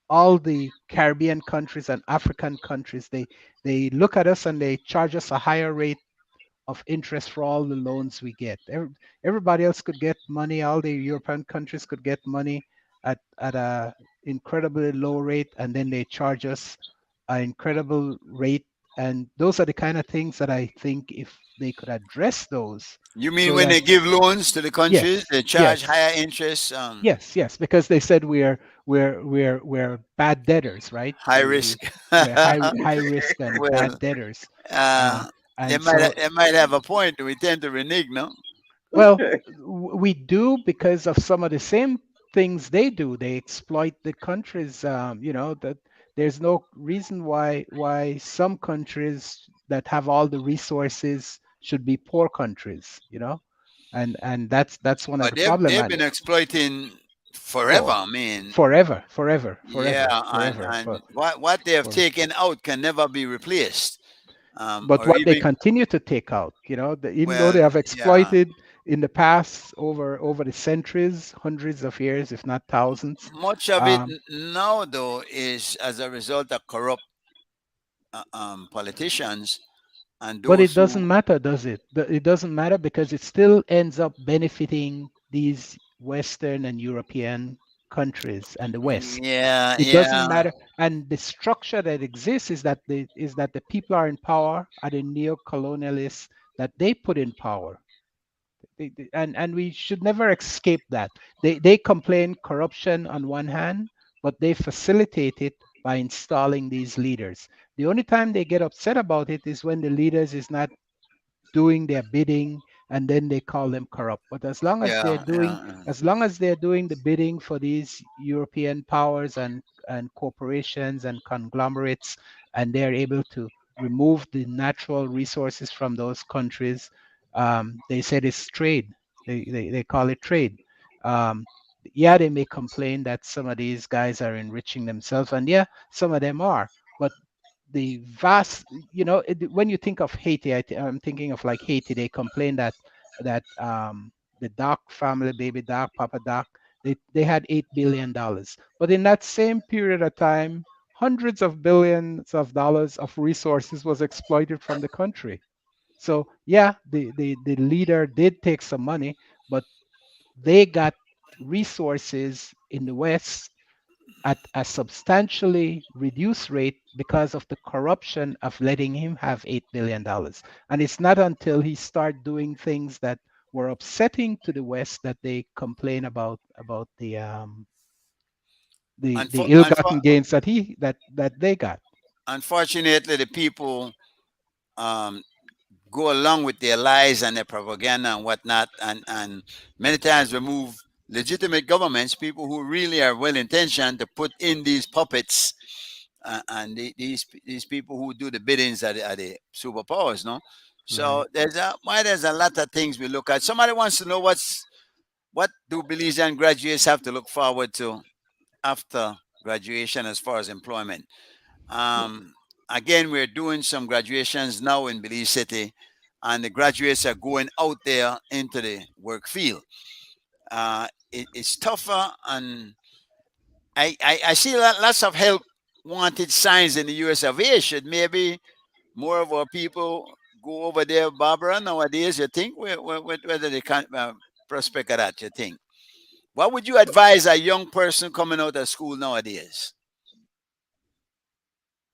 all the Caribbean countries and African countries, they look at us and they charge us a higher rate of interest for all the loans we get. Everybody else could get money. All the European countries could get money at a incredibly low rate, and then they charge us an incredible rate. And those are the kind of things that I think if they could address those, You mean so when that they give loans to the countries, yes, they charge yes, higher interest, yes, because they said we're bad debtors, right? high risk? We're high risk and Well, bad debtors, uh, uh, they and might so they might have a point. We tend to renege, no? well, we do because of some of the same things they do. They exploit the countries. That there's no reason why some countries that have all the resources should be poor countries. And that's one of But the problem. they've And been exploiting forever. oh, I mean, forever, forever, yeah, forever, and forever. and what they have For taken out can never be replaced, But or what they even continue to take out, even though well, they have yeah. exploited in the past over the centuries, hundreds of years, if not thousands. Much of it Um, now, though, is as a result of corrupt politicians and but it those who. doesn't matter, does it? It doesn't matter because it still ends up benefiting these Western and European countries and the West. Yeah, It doesn't yeah. matter. And the structure that exists is that the people are in power, are the neo-colonialists that they put in power. And we should never escape that. They complain corruption on one hand, but they facilitate it by installing these leaders. The only time they get upset about it is when the leaders is not doing their bidding, and then they call them corrupt. But Yeah, yeah. as long as they're doing the bidding for these European powers and corporations and conglomerates, and they're able to remove the natural resources from those countries, they said it's trade. They call it trade. Um, yeah, they may complain that some of these guys are enriching themselves, and yeah, some of them are. But the vast, when you think of Haiti, I'm thinking of like Haiti. They complain that the Doc family, baby Doc, Papa Doc, they had $8 billion, but in that same period of time, hundreds of billions of dollars of resources was exploited from the country. So yeah, the leader did take some money, but they got resources in the West at a substantially reduced rate because of the corruption of letting him have $8 billion. And it's not until he started doing things that were upsetting to the West that they complain about the Unfor- ill-gotten unfor- gains that they got. Unfortunately, the people um, go along with their lies and their propaganda and whatnot, and many times remove legitimate governments, people who really are well intentioned, to put in these puppets, and these people who do the biddings are the superpowers, no? Right. So there's a lot of things we look at. Somebody wants to know what do Belizean graduates have to look forward to after graduation as far as employment. Um, Again, we're doing some graduations now in Belize City, and the graduates are going out there into the work field. It's tougher, and I see lots of help wanted signs in the US of A. Should maybe more of our people go over there, Barbara, nowadays, you think? Whether they can prospect of that, you think? What would you advise a young person coming out of school nowadays?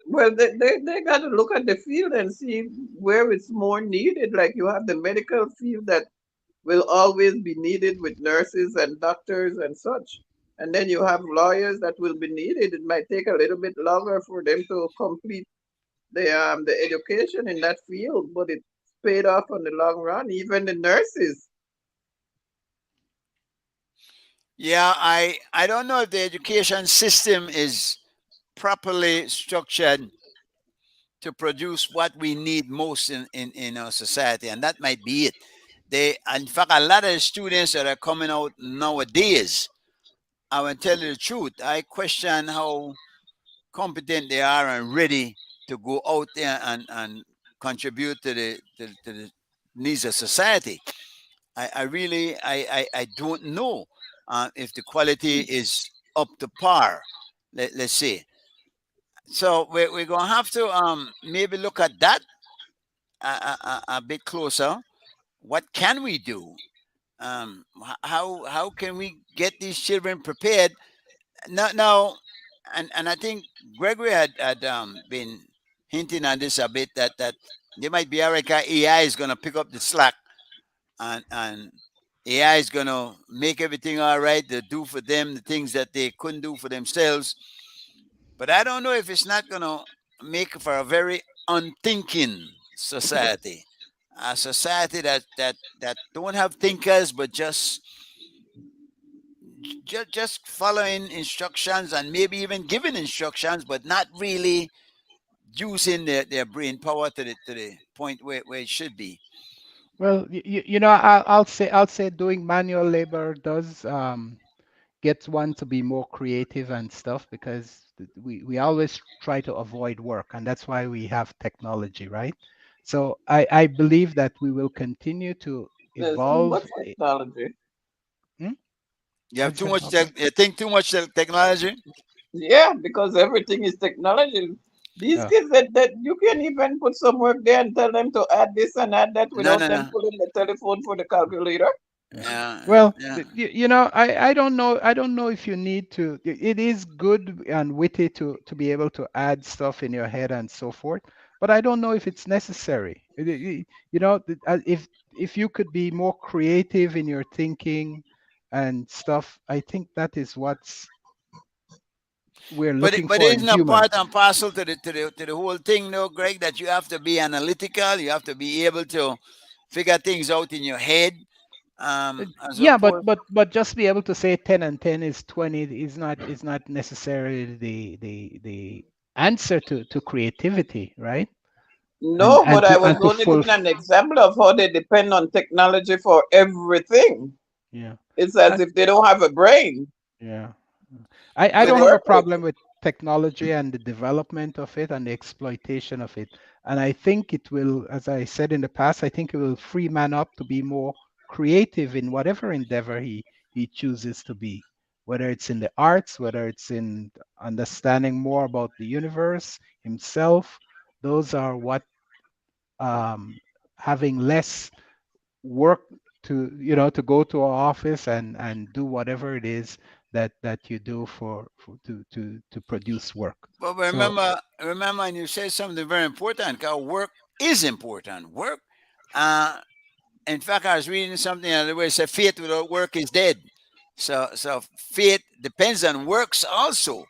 Well, they got to look at the field and see where it's more needed. Like you have the medical field that will always be needed with nurses and doctors and such. And then you have lawyers that will be needed. It might take a little bit longer for them to complete the education in that field, but it's paid off on the long run. Even the nurses. Yeah, I don't know if the education system is properly structured to produce what we need most in our society, and that might be it. In fact, a lot of the students that are coming out nowadays, I will tell you the truth, I question how competent they are and ready to go out there and contribute to the needs of society. I really I don't know if the quality is up to par. Let's see. So we're gonna have to maybe look at that a bit closer. What can we do? How can we get these children prepared? Now, and I think Gregory had been hinting at this a bit, that there might be AI is going to pick up the slack, and AI is going to make everything all right to do for them the things that they couldn't do for themselves. But I don't know if it's not going to make for a very unthinking society, a society that don't have thinkers, but just following instructions and maybe even giving instructions, but not really using their brain power to the point where it should be. Well, I'll say doing manual labor does get one to be more creative and stuff, because we always try to avoid work, and that's why we have technology, right? So I believe that we will continue to There's too evolve. much technology. You have What's too that? much. You think too much technology. Yeah, because everything is technology. These Yeah. kids that you can even put some work there and tell them to add this and add that No, without no, them no. pulling the telephone for the calculator. Yeah, Well, yeah. I don't know. I don't know if you need to. It is good and witty to be able to add stuff in your head and so forth, but I don't know if it's necessary. If you could be more creative in your thinking and stuff, I think that is what's we're looking But for in isn't a part humans. and parcel to the whole thing, though, Greg, that you have to be analytical. You have to be able to figure things out in your head. As Yeah, opposed. but just be able to say 10 and 10 is 20 is not necessarily the answer to creativity, right? No, but I was And to only full. giving an example of how they depend on technology for everything. Yeah. It's as I, if they don't have a brain yeah. I to don't have a work with. problem with technology and the development of it and the exploitation of it. And I think it will, as I said in the past, I think it will free man up to be more creative in whatever endeavor he chooses to be, whether it's in the arts, whether it's in understanding more about the universe, himself. Those are what having less work to go to our office and do whatever it is that you do to produce work. But So remember, and you said something very important. 'Cause work is important. Work. Uh, in fact, I was reading something the other way. It said faith without work is dead. So faith depends on works also,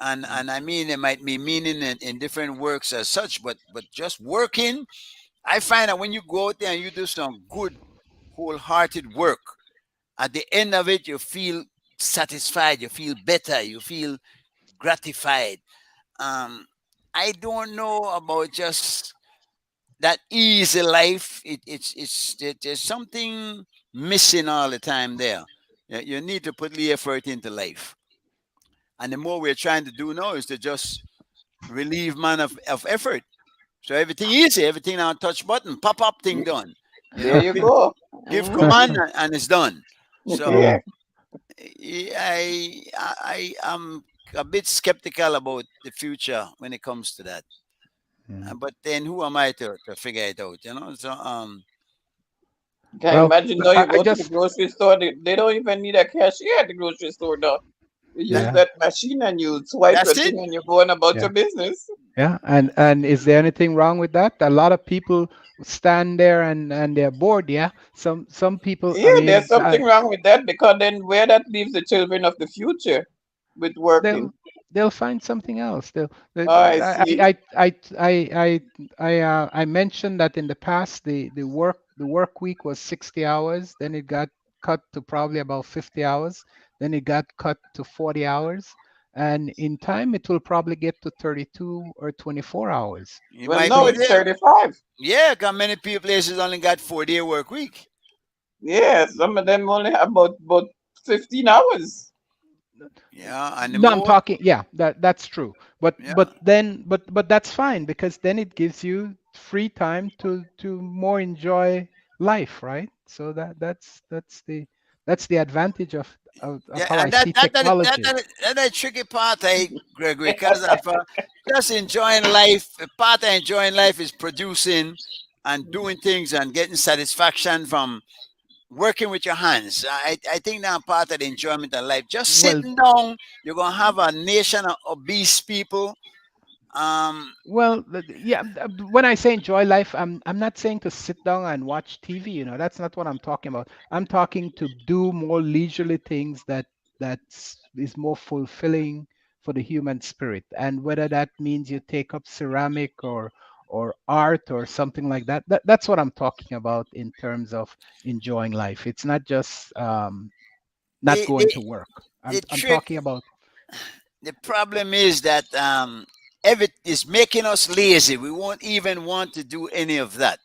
and I mean it might be meaning in different works as such, but just working. I find that when you go out there and you do some good, wholehearted work, at the end of it, you feel satisfied. You feel better. You feel gratified. Um, I don't know about just that easy life. There's something missing all the time there. You need to put the effort into life, and the more we're trying to do now is to just relieve man of effort. So everything easy, everything on touch button, pop up thing done. There you Give go. give Mhm. command and it's done. So Yeah. I am a bit skeptical about the future when it comes to that. But then who am I to figure it out? You know. So Can you Well, imagine now I, you I go to the just grocery store, they don't even need a cashier at the grocery store now. You use that, yeah, that machine and you swipe your that's it. thing and you're going about yeah. your business. Yeah, and is there anything wrong with that? A lot of people stand there and they're bored. Yeah, some people. I Yeah, there's mean, something wrong with that because then where that leaves the children of the future with working. they'll they'll find something else. Oh, I see. I mentioned that in the past the work week was 60 hours. Then it got cut to probably about 50 hours. Then it got cut to 40 hours. And in time, it will probably get to 32 or 24 hours. You Well, might no, be So it's there. 35. Yeah, because many people places only got 4 day work week. Yeah, some of them only have about 15 hours. Yeah, and the no, I'm more, talking. Yeah, that's true. yeah, But that's fine because then it gives you free time to more enjoy life, right? So that's the advantage of yeah, how I and that see that that that technology. that, that, that tricky part, Gregory, because of just enjoying life. A part of enjoying life is producing and doing things and getting satisfaction from working with your hands. I think that part of the enjoyment of life. Just Well, sitting down, you're gonna have a nation of obese people. Um, yeah. When I say enjoy life, I'm not saying to sit down and watch TV. That's not what I'm talking about. I'm talking to do more leisurely things that is more fulfilling for the human spirit. And whether that means you take up ceramic or art or something like that, that's what I'm talking about in terms of enjoying life. It's not just not the going the to work. the I'm trick, talking about the problem is that every is making us lazy. We won't even want to do any of that.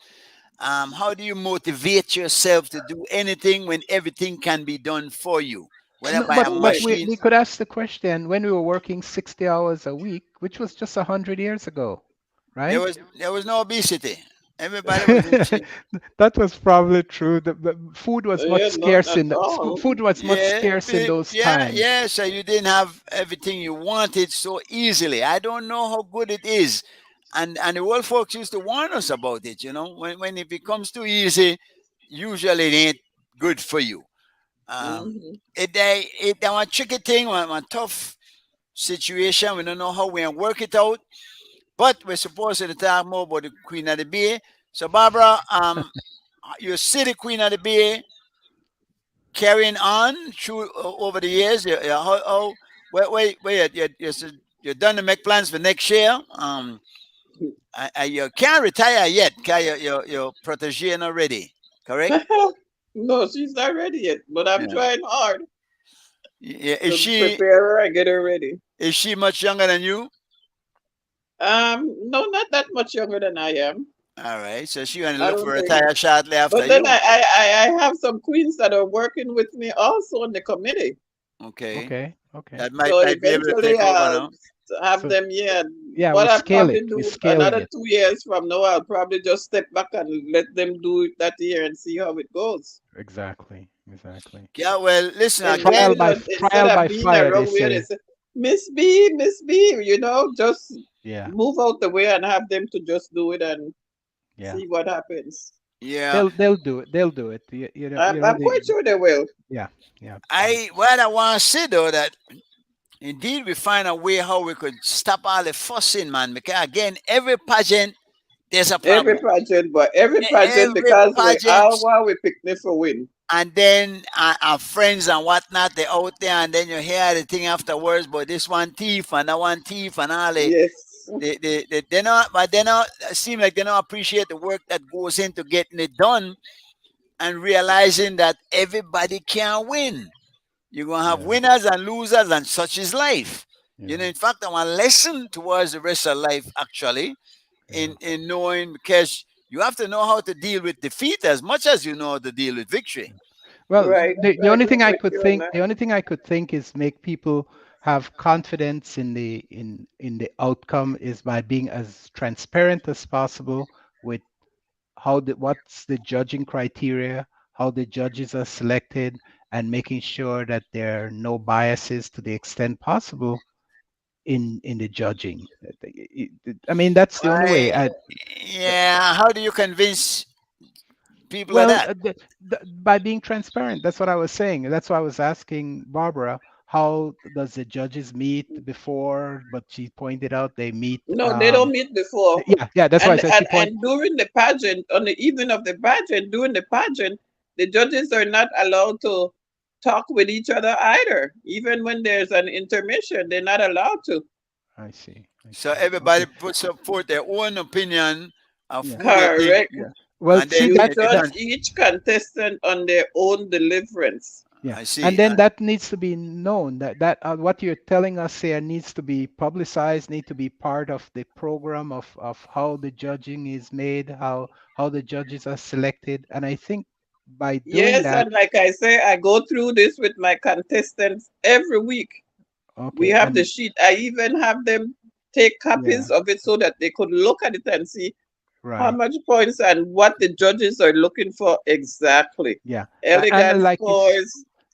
How do you motivate yourself to do anything when everything can be done for you, whether no, by a but Right. we machine? could ask the question when we were working 60 hours a week, which was just 100 years ago, There right? was there was no obesity. Everybody was in shape. That was probably true. The food was much Yeah, not scarce at all. food was much Yeah, scarce in those yeah, times. yeah. So you didn't have everything you wanted so easily. I don't know how good it is, and the old folks used to warn us about it. You know, when it becomes too easy, usually it ain't good for you. Um, Hmm. it one tricky thing, one tough situation. We don't know how we can work it out, but we're supposed to talk more about the Queen of the Bay. So Barbara, you see the Queen of the Bay carrying on through over the years. You're done to make plans for next year. You can't retire yet. Your protege not ready. Correct? No, she's not ready yet, but I'm Yeah. trying hard Yeah. to prepare her and get her ready. Is she much younger than you? No, not that much younger than I am. All right. So she gonna I look for don't think. retire shortly after But then you. I have some queens that are working with me also on the committee. Okay. Okay. That So might be able to eventually take over I'll now. have So them, yeah. yeah, What we I'll scale probably it. We're do scaling another it. 2 years from now, I'll probably just step back and let them do it that year and see how it goes. Exactly. Exactly. Yeah. Well, listen And then, again. instead Trial of by being fire, they around where they say. say, Miss B, just Yeah. move out the way and have them to just do it and Yeah. see what happens. Yeah. They'll do it. They'll do it. I'm quite sure they will. Yeah. Yeah. What I want to say though that indeed we find a way how we could stop all the fussing, man. Because again, every pageant there's a Every problem. pageant, but every pageant Every because we pageant, all want we picnic for win. and then our friends and whatnot, they out there, and then you hear the thing afterwards. But this one thief and that one thief and all the Yes. they not, but they not seem like they don't appreciate the work that goes into getting it done and realizing that everybody can win. You're gonna have Yeah. winners and losers, and such is life. Yeah. In fact, I want to lesson towards the rest of life actually Yeah. in knowing because you have to know how to deal with defeat as much as you know how to deal with victory. Well, Right. the I only agree thing I with could you on think, that. the only thing I could think is make people have confidence in the outcome is by being as transparent as possible with what's the judging criteria, how the judges are selected, and making sure that there are no biases to the extent possible in the judging. I mean, that's the only way. Yeah, how do you convince people of Well, that? by being transparent. That's what I was saying. That's why I was asking Barbara, how does the judges meet before? But she pointed out they meet. No, they don't meet before. Yeah. That's why I And, said and, and during the pageant, on the evening of the pageant, during the pageant, the judges are not allowed to talk with each other either. Even when there's an intermission, they're not allowed to. I see. So everybody puts up forth their own opinion of who they think, Correct. Well, and see then You that, judge each contestant on their own deliverance. yeah, I see. and then that needs to be known. That what you're telling us here needs to be publicized, need to be part of the program of how the judging is made, how the judges are selected, and I think by doing Yes, that, and like I say, I go through this with my contestants every week. We okay, have the sheet. I even have them take copies Yeah. of it so that they could look at it and see how right, much points and what the judges are looking for exactly. yeah, Elegance like scores,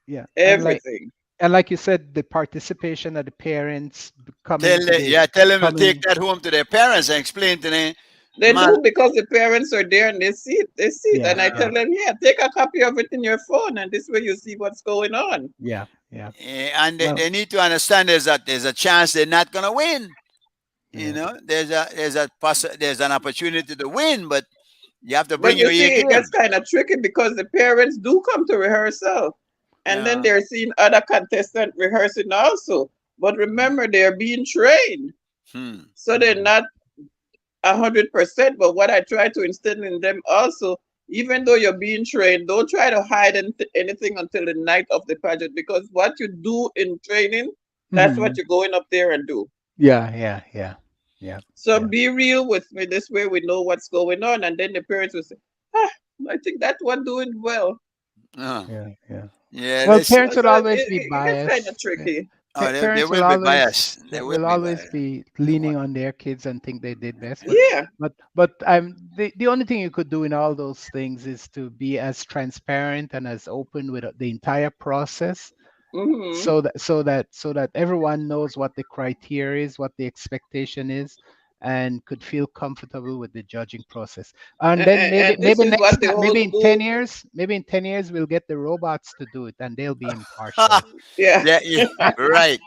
yeah, everything. and like you said, the participation of the parents coming Tell to them, the tell them to coming. take that home to their parents and explain to them. They Man, do because the parents are there and they see it. They see it. Yeah, And I tell them, yeah, take a copy of it in your phone and this way you see what's going on. yeah. and Well- they need to understand there's a chance they're not gonna win. Yeah. You know, there's an opportunity to win, but you have to But bring you your A see, game. that's kind of tricky because the parents do come to rehearsal and then Yeah. they're seeing other contestants rehearsing also. But remember, they're being trained. Hmm. So they're not 100%. But what I try to instill in them also, even though you're being trained, don't try to hide anything until the night of the pageant because what you do in training, that's Mhm. what you're going up there and do. Yeah. So Yeah. be real with me. This way we know what's going on. And then the parents will say, I think that one doing well. Uh, Yeah. yeah. Well, this- parents will So always it be gets biased. kind of tricky. they Parents will will be always biased. They they will will be always biased. be leaning on their kids and think they did best. But Yeah. but the only thing you could do in all those things is to be as transparent and as open with the entire process, Hmm. so that everyone knows what the criteria is, what the expectation is, and could feel comfortable with the judging process. And then maybe And this is next what the time, whole maybe in school, 10 years, we'll get the robots to do it, and they'll be impartial. yeah. Yeah, right.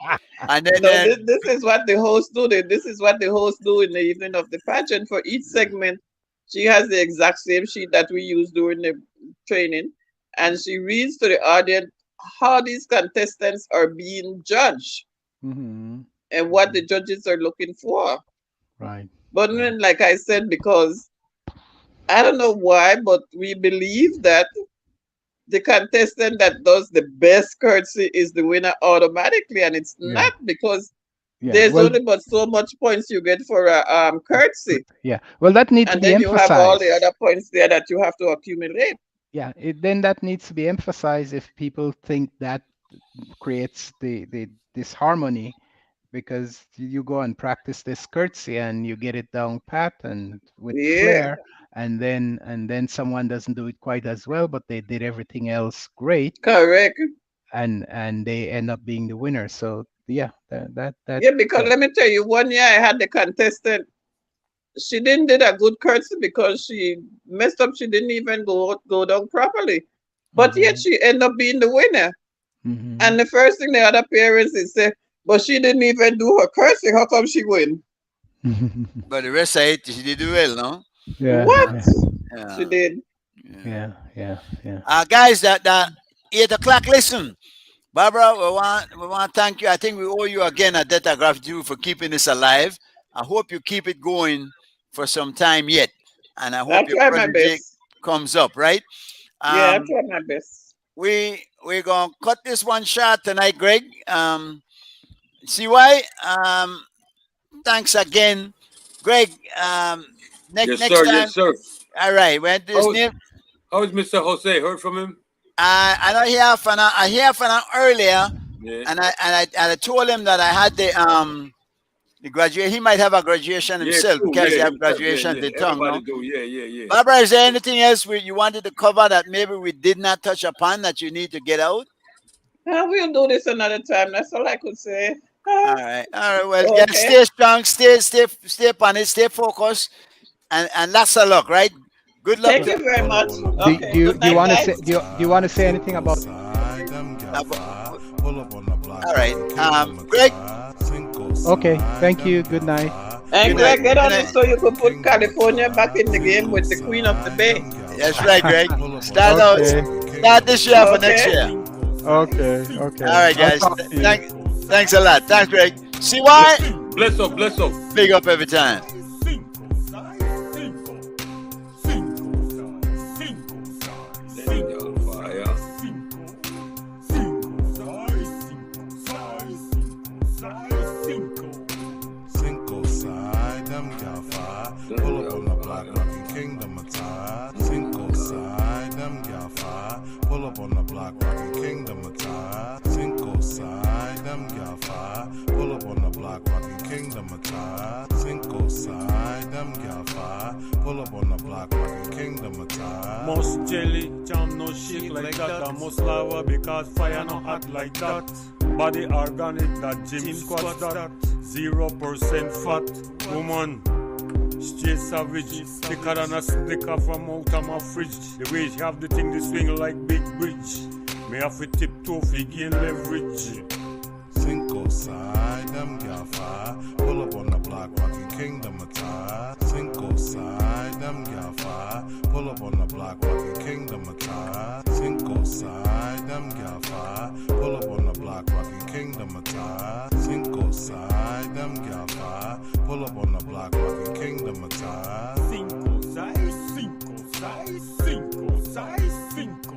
And then, No, this is what the host do. This is what the host do in the evening of the pageant. For each segment, she has the exact same sheet that we use during the training, and she reads to the audience how these contestants are being judged Hmm. and what the judges are looking for. Right. But then, like I said, because I don't know why, but we believe that the contestant that does the best curtsy is the winner automatically, and it's Yeah. not because Yeah. there's Well, only but so much points you get for a curtsy, yeah. Well, that needs to and be then you have all the emphasized. other points there that you have to accumulate. Yeah. Then that needs to be emphasized if people think that creates the disharmony, because you go and practice this curtsy and you get it down pat and with Yeah, flair, and then someone doesn't do it quite as well, but they did everything else great, correct. and they end up being the winner. So yeah, that Yeah, because let me tell you, one year I had the contestant. She didn't did a good curtsy because she messed up. She didn't even go down properly, but yet she ended up being the winner. Mhm. And the first thing the other parents is say, but she didn't even do her curtsy. How come she win? but the rest of it, she did well, no? Yeah. What? Yeah. She did. Yeah. Guys, that 8 o'clock. Listen, Barbara, we want to thank you. I think we owe you again a debt of gratitude for keeping this alive. I hope you keep it going for some time yet, and I I'll hope your try my protege best. comes up, right? Yeah, I'll try my best. We're gonna cut this one short tonight, Greg. CY, thanks again, Greg. Next Yes, sir. time. Yes, sir. All right. When this Oh. name, How is Mr. Jose? Heard from him? I know he half an hour earlier, Yeah. and I told him that I had The graduate, he might have a graduation himself true, because he have himself, graduation the tongue. Everybody No? do, yeah. Barbara, is there anything else you wanted to cover that maybe we did not touch upon that you need to get out? We'll do this another time. That's all I could say. All right. Well, Okay. guys, stay strong, stay upon it, stay focused, and lots of luck, right? Good luck. Thank you very much. Okay. Do you Good night, want to guys. say do you want to say anything about? All right. Greg. Okay, thank you. Good night. And Good Greg, night. get on Good it so you can put California back in the game with the Queen of the Bay. That's right, Greg. Start out. Start this year for next year. Okay. All right, guys. I'll talk to you. Thanks a lot. Thanks, Greg. CY. Bless up. Big up every time. Fire. Cinco side, them gal fire. Pull up on the block, rockin' Kingdom attire. Cinco side, them gal fire. Pull up on the block, rockin' Kingdom attire. Cinco side, them gal fire. Pull up on the block, rockin' Kingdom attire. Cinco side, them gal fire. Pull up on the block, rockin' Kingdom attire. Most jelly, jam no shake like that. And most lava because fire no hot like that. Body organic, that gym squat that. 0% fat, woman. Straight savage, thicker than a snicker from out of my fridge. The way she have the thing, they swing like big bridge. Me have to tiptoe for gain leverage. Cinco side, them gal fire. Pull up on the block, rockin' Kingdom attire. Cinco side, them gal fire. Pull up on the block, rockin' Kingdom attire. Cinco side, them gal fire. Pull up on the block, rockin' Kingdom attire. Cinco side, them gal fire. Pull up on the block, rockin' Kingdom attire. Cinco, seis, cinco, seis, cinco, seis, cinco.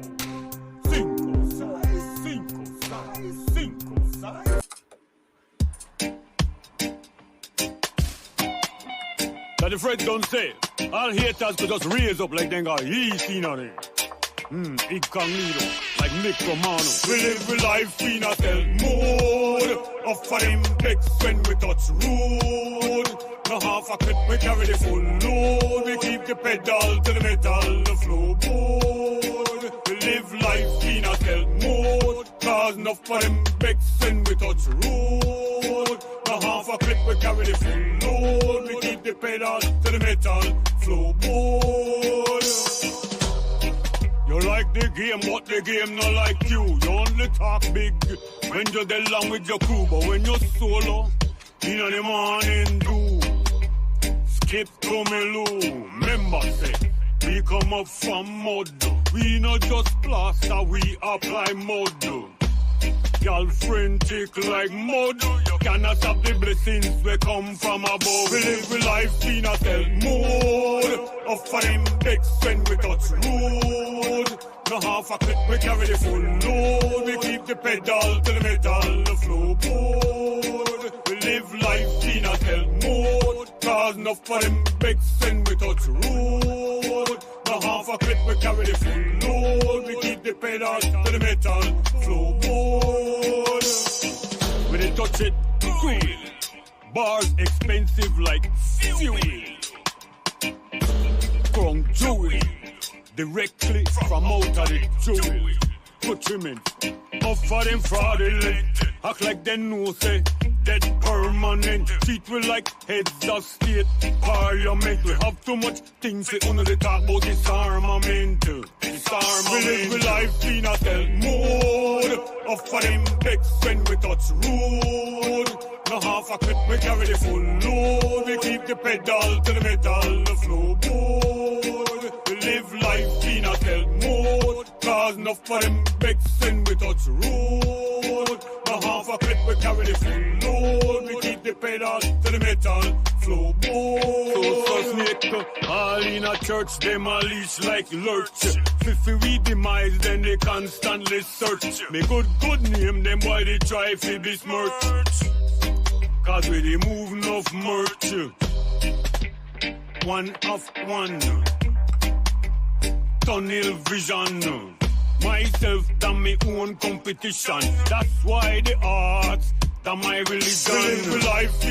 Cinco, seis, cinco, seis, cinco, seis. That the Fred don't say. All haters could just raise up like they got yeast in on it. Incognito, like Nick Romano. We live with life in a stealth mode. Offer them pecs when we touch road. No half a clip, we carry the full load. We keep the pedal to the metal, the flow board. We live life in a stealth mode. Cause enough for them pecs when we touch road. No half a clip, we carry the full load. We keep the pedal to the metal, flow board. You like the game, but the game not like you. You only talk big when you're along with your crew, but when you're solo, in the morning do. Skip to me loo. Remember say, we come up from mud. We not just plaster, we apply mud. Girlfriend tick like mud. You cannot stop the blessings we come from above. We live with life in a stealth mode. Offer them decks when we touch road. No half a clip, we carry the full load. We keep the pedal to the metal, the flow board. We live life in a stealth mode. Cause enough for them becks when we touch road. No half a clip, we carry the full load. We keep the pedal to the metal, flow board. When they touch it, cool. Bars expensive like fuel. From jewelry, directly from out of the jewel. Put him in, offer them fraudulent. Act like they know say dead permanent. Treat we like heads of state parliament. We have too much things we only talk about disarmament. Disarmament. We live with life in a stealth mode. Offer them decks when we touch road. No half a clip, we carry the full load. We keep the pedal to the metal, the flow board. We live life in a stealth mode. Cause enough for them becks when we touch road. No half a clip, we carry the full load. We keep the pedal to the metal, flow board. So snake, all in a church, them a leash like lurch. If we demise, then they constantly search. Make good name, them boy they try to besmirch. Cause we dey move enough merch. One of one. Tunnel vision. Myself than my own competition. That's why the arts, that my religion. Life